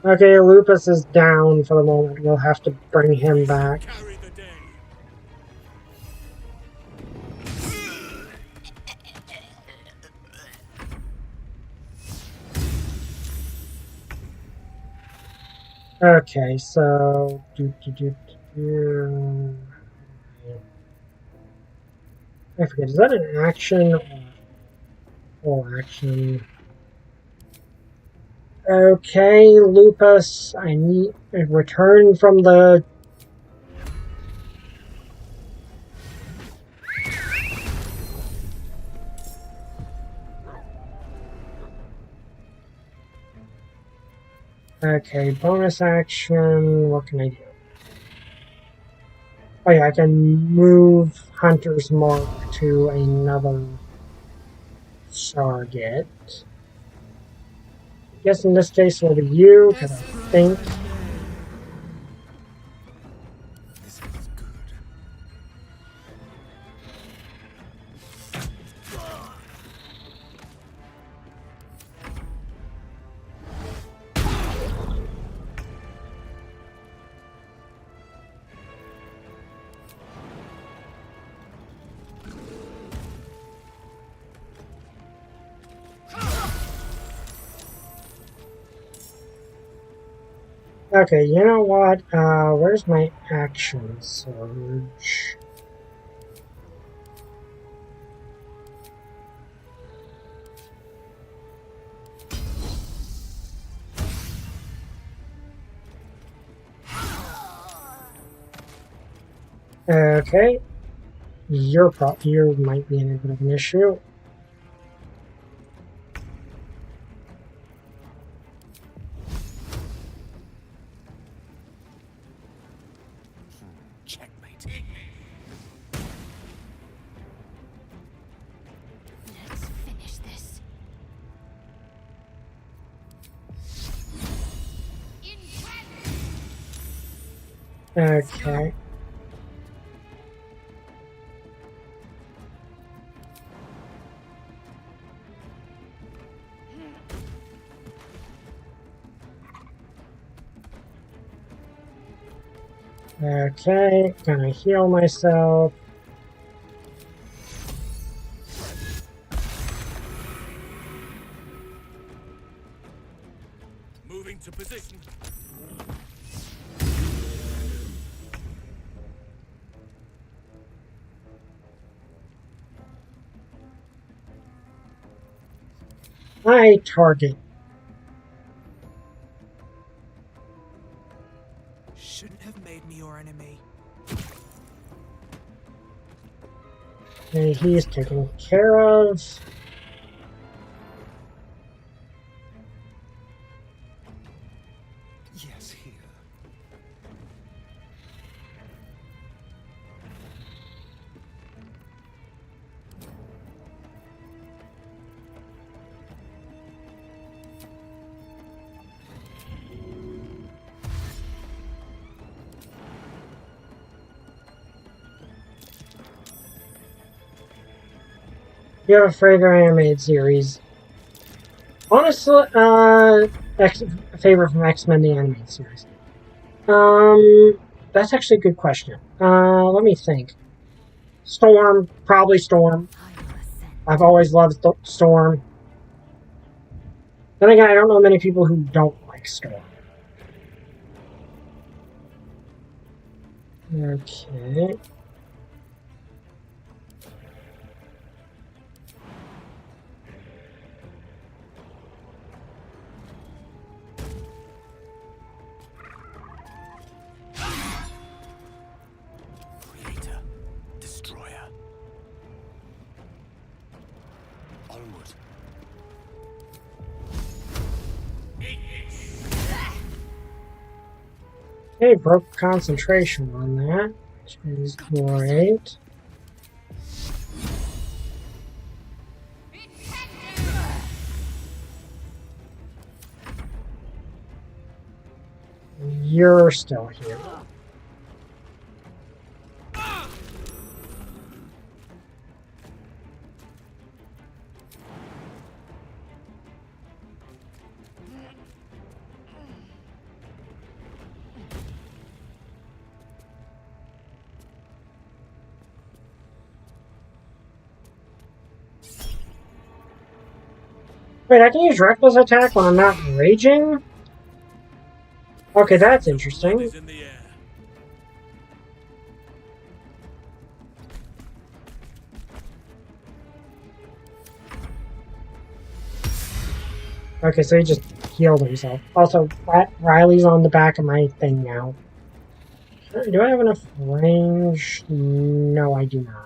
Okay, Lupus is down for the moment. We'll have to bring him back. Okay, so... I forget, is that an action or full action? Okay, Lupus, I need a return from the... Okay, bonus action, what can I do? Oh yeah, I can move Hunter's Mark to another target. I guess in this case it will be you, because I think... This feels good. Okay, you know what? Where's my action surge? Okay. You might be in a bit of an issue. Checkmate. Let's finish this. Okay. Okay, gonna heal myself. Moving to position. My target. Shouldn't have made me your enemy. Okay, he's taken care of. Yes, here. You have a favorite animated series? Honestly, favorite from X-Men the animated series. That's actually a good question. Let me think. Storm, probably Storm. I've always loved Storm. Then again, I don't know many people who don't like Storm. Okay. Creator. Destroyer. Onward. Okay, broke concentration on that, which is great. You're still here. Wait, I can use reckless attack when I'm not raging? Okay, that's interesting. Is in the air. Okay, so he just healed himself. Also, Riley's on the back of my thing now. Do I have enough range? No, I do not.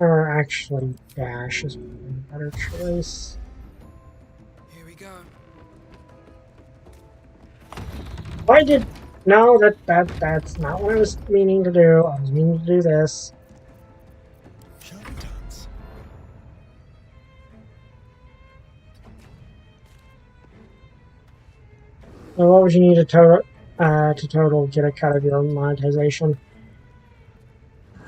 Or actually, dash is probably a better choice. Here we go. Why did... No, that's not what I was meaning to do. I was meaning to do this. Shall we dance? So what would you need to total get a cut of your monetization?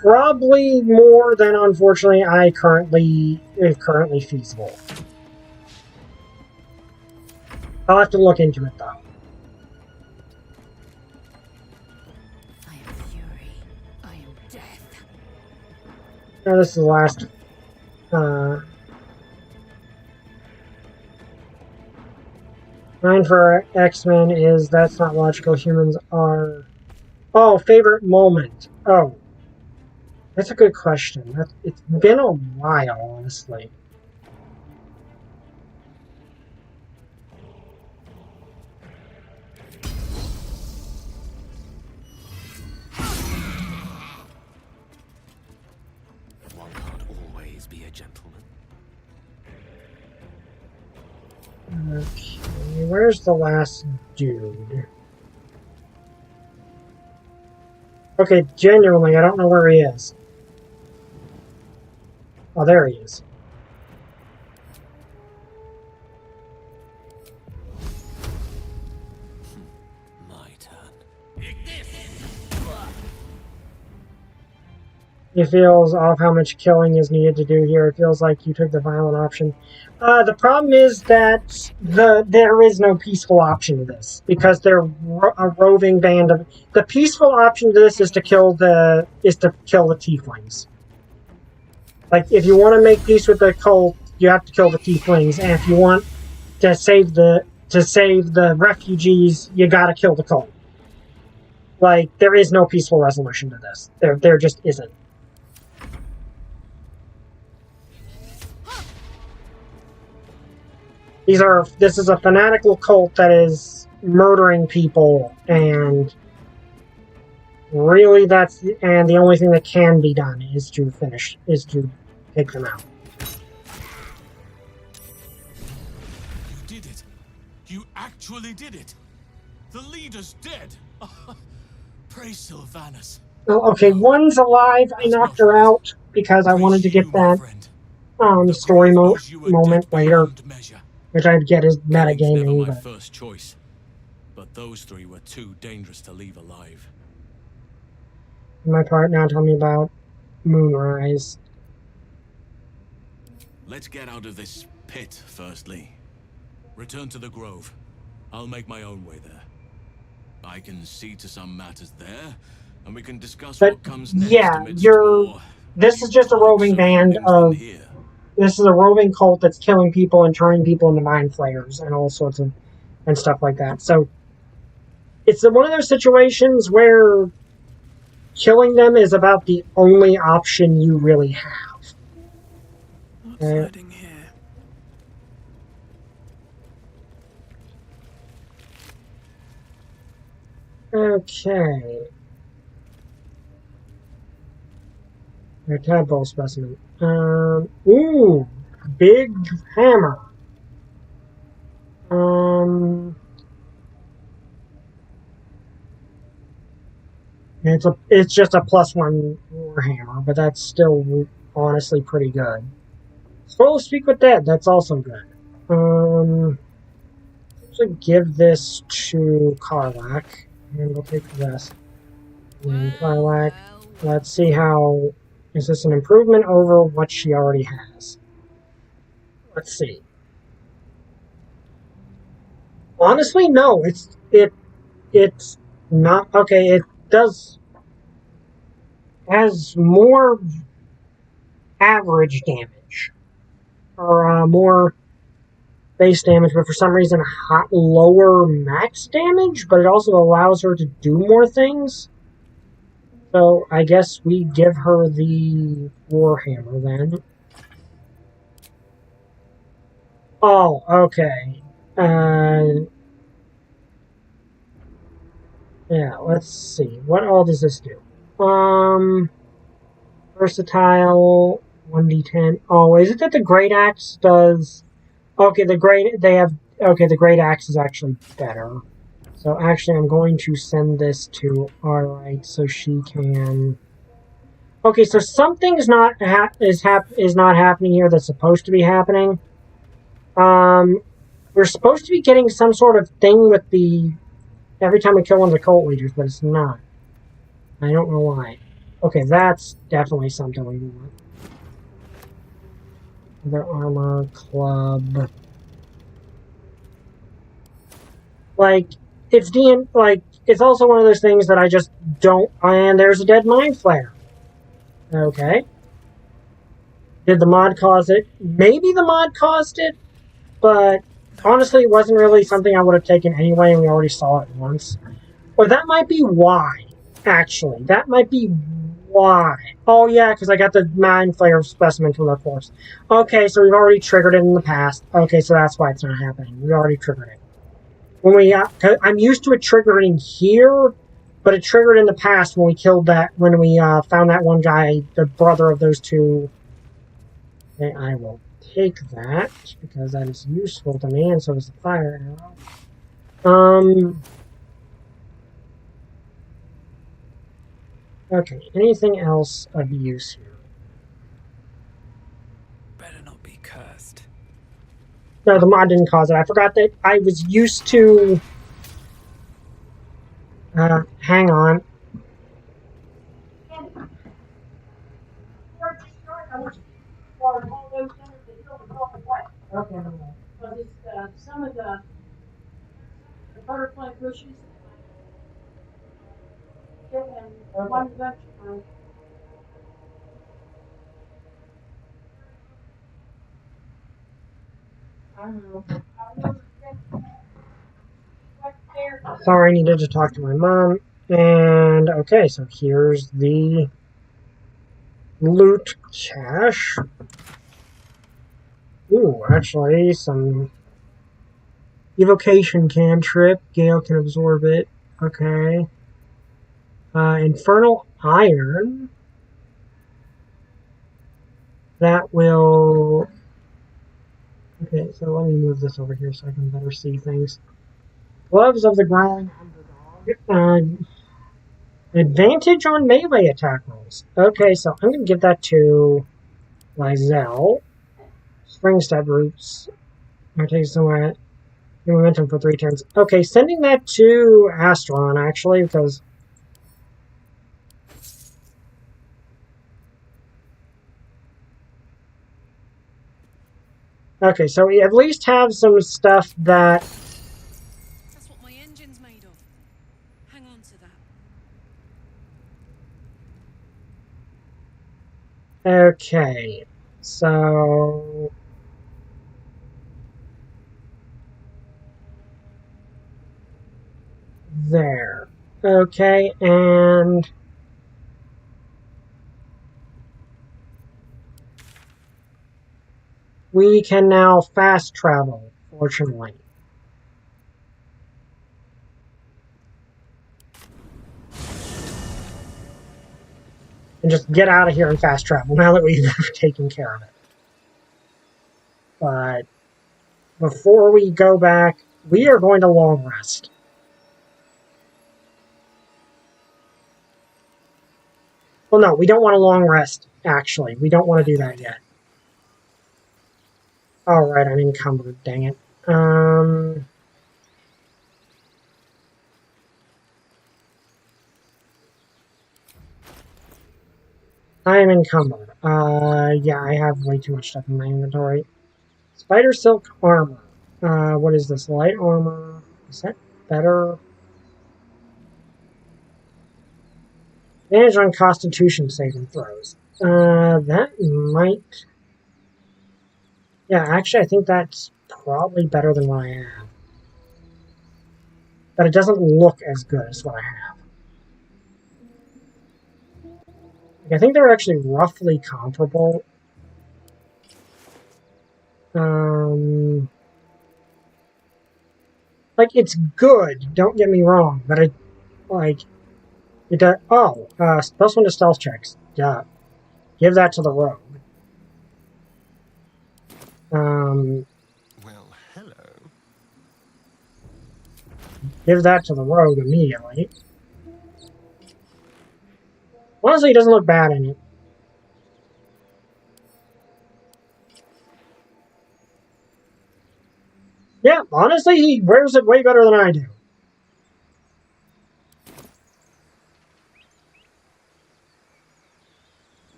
Probably more than, unfortunately, is currently feasible. I'll have to look into it, though. I am fury. I am death. Now, this is the last. Mine for X-Men is that's not logical. Humans are. Oh, favorite moment. Oh. That's a good question. It's been a while, honestly. One can't always be a gentleman. Okay, where's the last dude? Okay, genuinely, I don't know where he is. Oh, there he is. My turn. It feels off how much killing is needed to do here. It feels like you took the violent option. The problem is that there is no peaceful option to this because they're a roving band of. The peaceful option to this is to kill the tieflings. Like if you want to make peace with the cult, you have to kill the tieflings, and if you want to save the refugees, you gotta kill the cult. Like, there is no peaceful resolution to this. There just isn't. This is a fanatical cult that is murdering people, and really the only thing that can be done is to take them out. You did it. You actually did it. The leader's dead. Praise Sylvanas. Oh, okay, one's alive. I knocked her out because I wanted to get that story moment later, which I'd get as metagaming. My first choice, but those three were too dangerous to leave alive. My part now, tell me about Moonrise. Let's get out of this pit, firstly. Return to the Grove. I'll make my own way there. I can see to some matters there, and we can discuss what comes next. Yeah, this is just a roving band of... This is a roving cult that's killing people and turning people into mind flayers and all sorts of... and stuff like that. So, it's one of those situations where killing them is about the only option you really have. What's hiding here? Okay. A tadpole specimen. Ooh, big hammer. It's just a +1 war hammer, but that's still honestly pretty good. Scroll Speak with Dead, that's also good. So give this to Karlach, and we'll take the rest. And Karlach, let's see how... Is this an improvement over what she already has? Let's see. Honestly, no. It's not... Okay, it has more average damage. Or more base damage, but for some reason lower max damage, but it also allows her to do more things. So I guess we give her the Warhammer then. Oh, okay. Yeah, let's see. What all does this do? Versatile, 1d10. Oh, is it that the Great Axe does... Okay, the Great Axe is actually better. So actually, I'm going to send this to Alright so she can... Okay, so something's not happening here that's supposed to be happening. We're supposed to be getting some sort of thing with the... Every time we kill one of the cult leaders, but it's not. I don't know why. Okay, that's definitely something we want. Other armor, club... Like, it's also one of those things that I just don't... And there's a dead mind flare. Okay. Did the mod cause it? Maybe the mod caused it, but honestly, it wasn't really something I would have taken anyway, and we already saw it once. Or that might be why, actually. That might be why. Oh, yeah, because I got the mind flare specimen from the corpse. Okay, so we've already triggered it in the past. Okay, so that's why it's not happening. We already triggered it. I'm used to it triggering here, but it triggered in the past when we found that one guy, the brother of those two. Okay, I will take that, because that is useful to me, and so is the fire arrow. Okay, anything else of use here? Better not be cursed. No, the mod didn't cause it. I forgot that I was used to... hang on. Okay. Some of the butterfly bushes and one vegetable. I don't know. Sorry, I needed to talk to my mom. And okay, so here's the loot cache. Ooh, actually, some evocation cantrip. Gale can absorb it. Okay. Infernal iron. That will... Okay, so let me move this over here so I can better see things. Gloves of the Growling Underdog. Advantage on melee attack rolls. Okay, so I'm going to give that to Lizelle. Springstead roots. I take somewhere momentum for 3 turns. Okay, sending that to Astron actually, because okay, so we at least have some stuff that That's what my engine's made of. Hang on to that. okay. So there. Okay, and we can now fast travel, fortunately. And just get out of here and fast travel now that we've taken care of it. But before we go back, we are going to long rest. Well, no, we don't want a long rest, actually. We don't want to do that yet. Alright, I'm encumbered, dang it. I am encumbered. Yeah, I have way too much stuff in my inventory. Spider silk armor. What is this? Light armor. Is that better? Advantage on Constitution saving throws. That might... Yeah, actually, I think that's probably better than what I have. But it doesn't look as good as what I have. Like, I think they're actually roughly comparable. Like, it's good, don't get me wrong, but it, like, it does... Oh, plus 1 to stealth checks. Duh. Give that to the rogue. Well, hello. Give that to the rogue immediately. Honestly, he doesn't look bad in it. Yeah, honestly, he wears it way better than I do.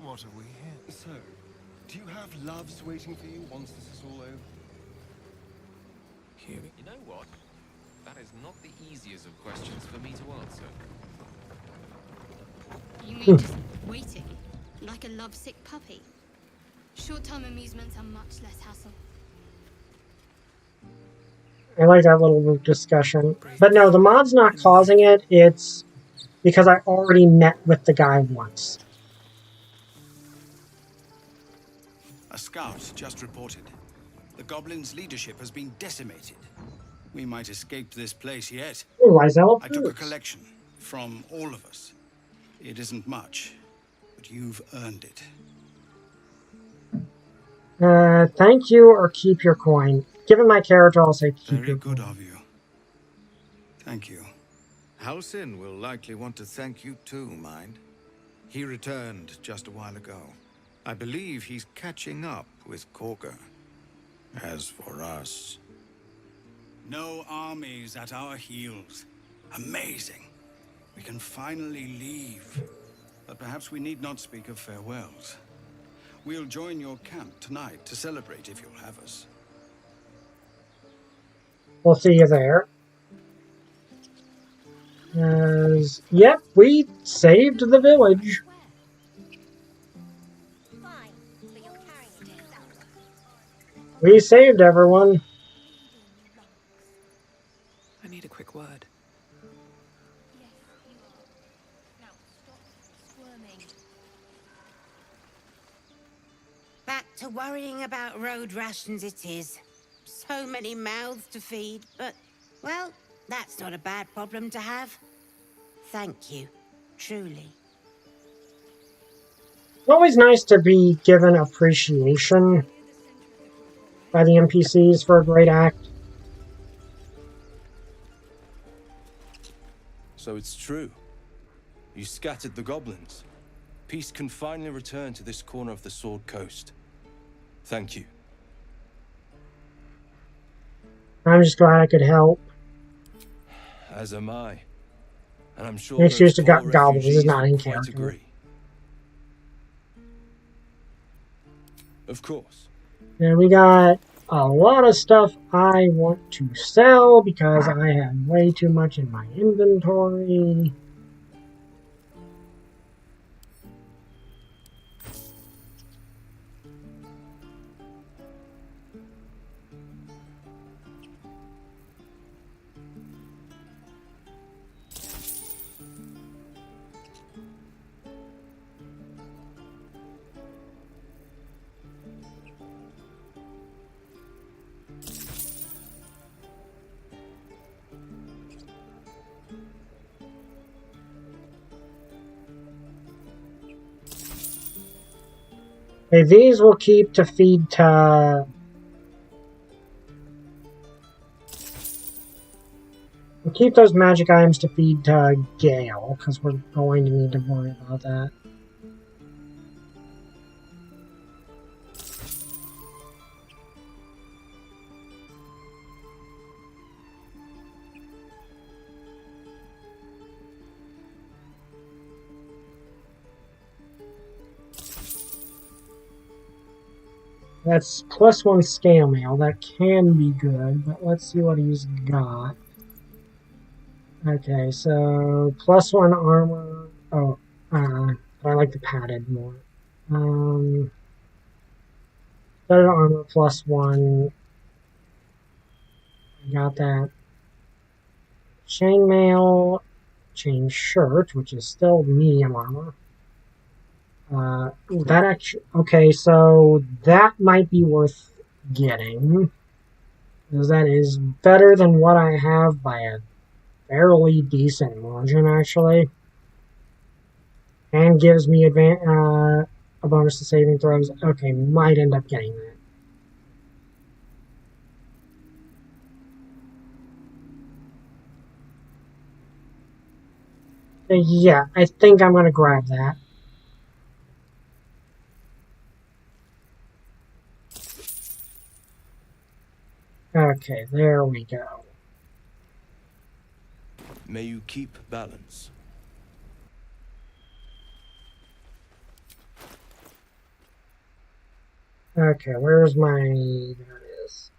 What are we here? So, do you have loves waiting for you once this is all over? You know what? That is not the easiest of questions for me to answer. You mean just waiting? Like a lovesick puppy? Short-term amusements are much less hassle. I like that little discussion. But no, the mod's not causing it. It's because I already met with the guy once. A scout just reported. The goblins' leadership has been decimated. We might escape this place yet. Ooh, Lizelle I took a collection from all of us. It isn't much, but you've earned it. Thank you or keep your coin. Given my character, I'll say keep your coin. Very good of you. Thank you. Halsin will likely want to thank you too, mind. He returned just a while ago. I believe he's catching up with Korga. As for us... No armies at our heels. Amazing. We can finally leave. But perhaps we need not speak of farewells. We'll join your camp tonight to celebrate if you'll have us. We'll see you there. Yep, we saved the village. We saved everyone. I need a quick word. to worrying about road rations it is. So many mouths to feed, but, well, that's not a bad problem to have. Thank you, truly. It's always nice to be given appreciation by the NPCs for a great act. So it's true. You scattered the goblins. Peace can finally return to this corner of the Sword Coast. Thank you. I'm just glad I could help. As am I. And I'm sure The excuse to those poor gobbles is refugees not in would quite character. agree. Of course. And we got a lot of stuff I want to sell because I have way too much in my inventory. Okay, these will keep to feed to... We'll keep those magic items to feed to Gale, because we're going to need to worry about that. That's +1 scale mail. That can be good, but let's see what he's got. Okay, so +1 armor. Oh, I like the padded more. Better armor +1. I got that. Chainmail, chain shirt, which is still medium armor. That actually, okay, so that might be worth getting, because that is better than what I have by a fairly decent margin, actually, and gives me a bonus to saving throws. Okay, might end up getting that. Yeah, I think I'm gonna grab that. Okay, there we go. May you keep balance. Okay, where's my... There it is.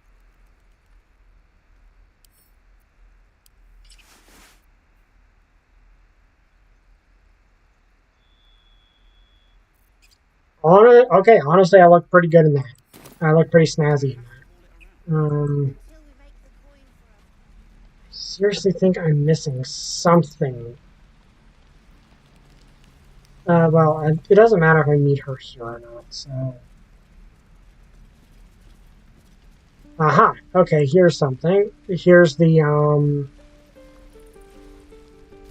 Okay, honestly, I look pretty good in that. I look pretty snazzy in that. Seriously think I'm missing something. Well, it doesn't matter if I meet her here or not, so... Aha! Okay, here's something. Here's the,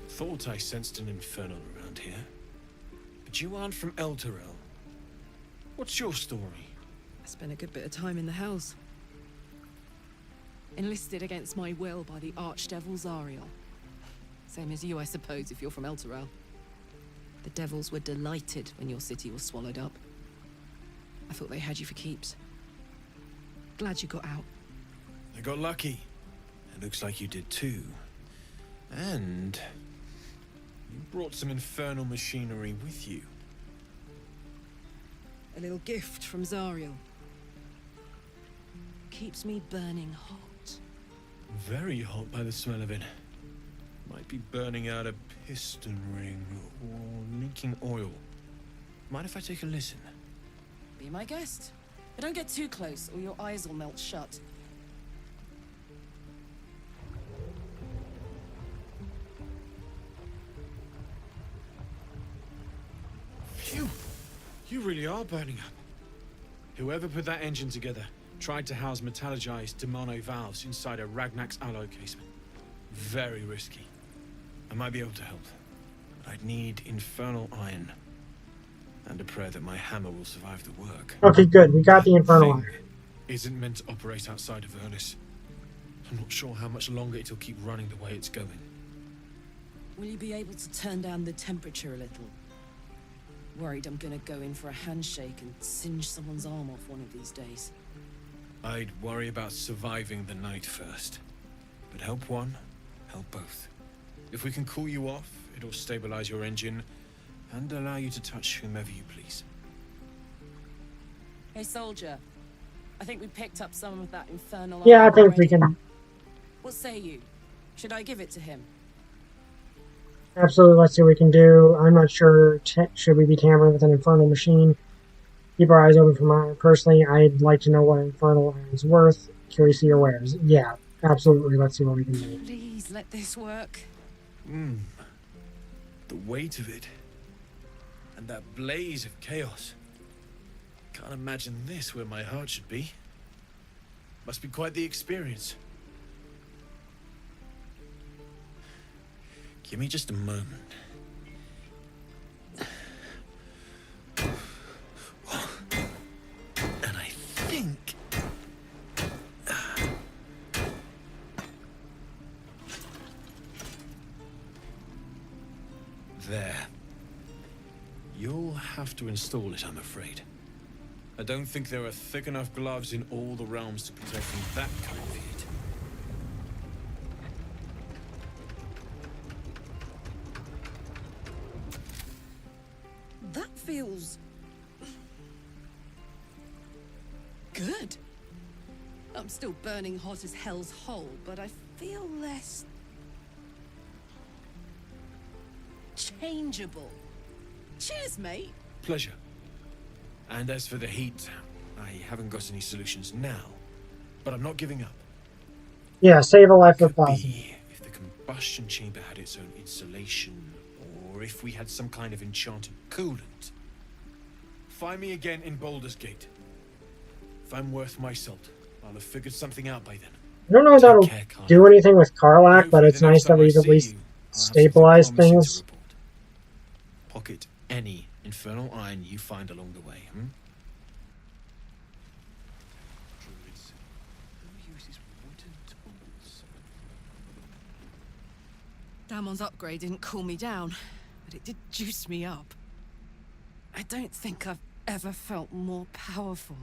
Thought I sensed an infernal around here. But you aren't from Elturel. What's your story? I spent a good bit of time in the Hells. Enlisted against my will by the Archdevil Zariel. Same as you, I suppose, if you're from Elturel. The devils were delighted when your city was swallowed up. I thought they had you for keeps. Glad you got out. I got lucky. It looks like you did too. And you brought some infernal machinery with you. A little gift from Zariel. Keeps me burning hot. Very hot by the smell of it. Might be burning out a piston ring or leaking oil. Mind if I take a listen? Be my guest. But don't get too close or your eyes will melt shut. Phew! You really are burning up. Whoever put that engine together tried to house metallurgized Demano valves inside a Ragnak's alloy casement. Very risky. I might be able to help, but I'd need infernal iron. And a prayer that my hammer will survive the work. Okay, good. We got the infernal iron. Isn't meant to operate outside of Ernest. I'm not sure how much longer it'll keep running the way it's going. Will you be able to turn down the temperature a little? Worried I'm gonna go in for a handshake and singe someone's arm off one of these days. I'd worry about surviving the night first. But help one, help both. If we can cool you off, it'll stabilize your engine and allow you to touch whomever you please. Hey, soldier. I think we picked up some of that infernal Yeah, I iron think already. we can. What say you? Should I give it to him? Absolutely, let's see what we can do. I'm not sure. Should we be tampering with an infernal machine? Keep our eyes open for mine. Personally, I'd like to know what infernal iron's worth. Curious to your wares. Yeah, absolutely. Let's see what we can do. Please let this work. The weight of it. And that blaze of chaos. Can't imagine this where my heart should be. Must be quite the experience. Give me just a moment. And I think... There. You'll have to install it, I'm afraid. I don't think there are thick enough gloves in all the realms to protect from that kind of heat. That feels... good. I'm still burning hot as hell's hole, but I feel less... changeable. Cheers, mate. Pleasure. And as for the heat, I haven't got any solutions now, but I'm not giving up. Yeah, save a life if possible. If the combustion chamber had its own insulation, or if we had some kind of enchanted coolant. Find me again in Baldur's Gate. If I'm worth my salt, I'll have figured something out by then. I don't know if that'll do anything with Karlach, but it's nice that we've at least stabilized things. Pocket any infernal iron you find along the way, Druids. Who uses wooden tools? Damon's upgrade didn't cool me down, but it did juice me up. I don't think I've ever felt more powerful.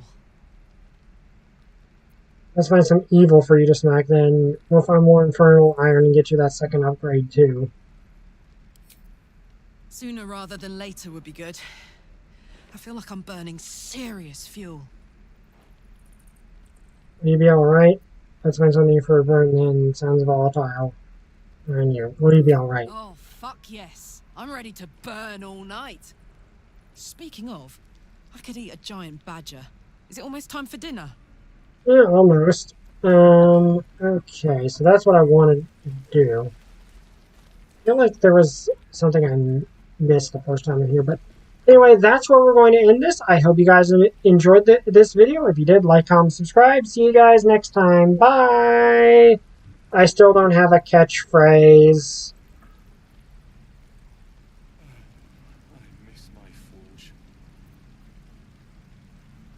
Let's find some evil for you to smack, then we'll find more infernal iron and get you that second upgrade too. Sooner rather than later would be good. I feel like I'm burning serious fuel. Will you be alright? Let's find something for a burn then. Sounds volatile. And you. Will you be alright? Oh, fuck yes. I'm ready to burn all night. Speaking of, I could eat a giant badger. Is it almost time for dinner? Yeah, almost. Okay, so that's what I wanted to do. I feel like there was something I missed the first time in here, but anyway, that's where we're going to end this. I hope you guys enjoyed this video. If you did, like, comment, subscribe. See you guys next time. Bye! I still don't have a catchphrase.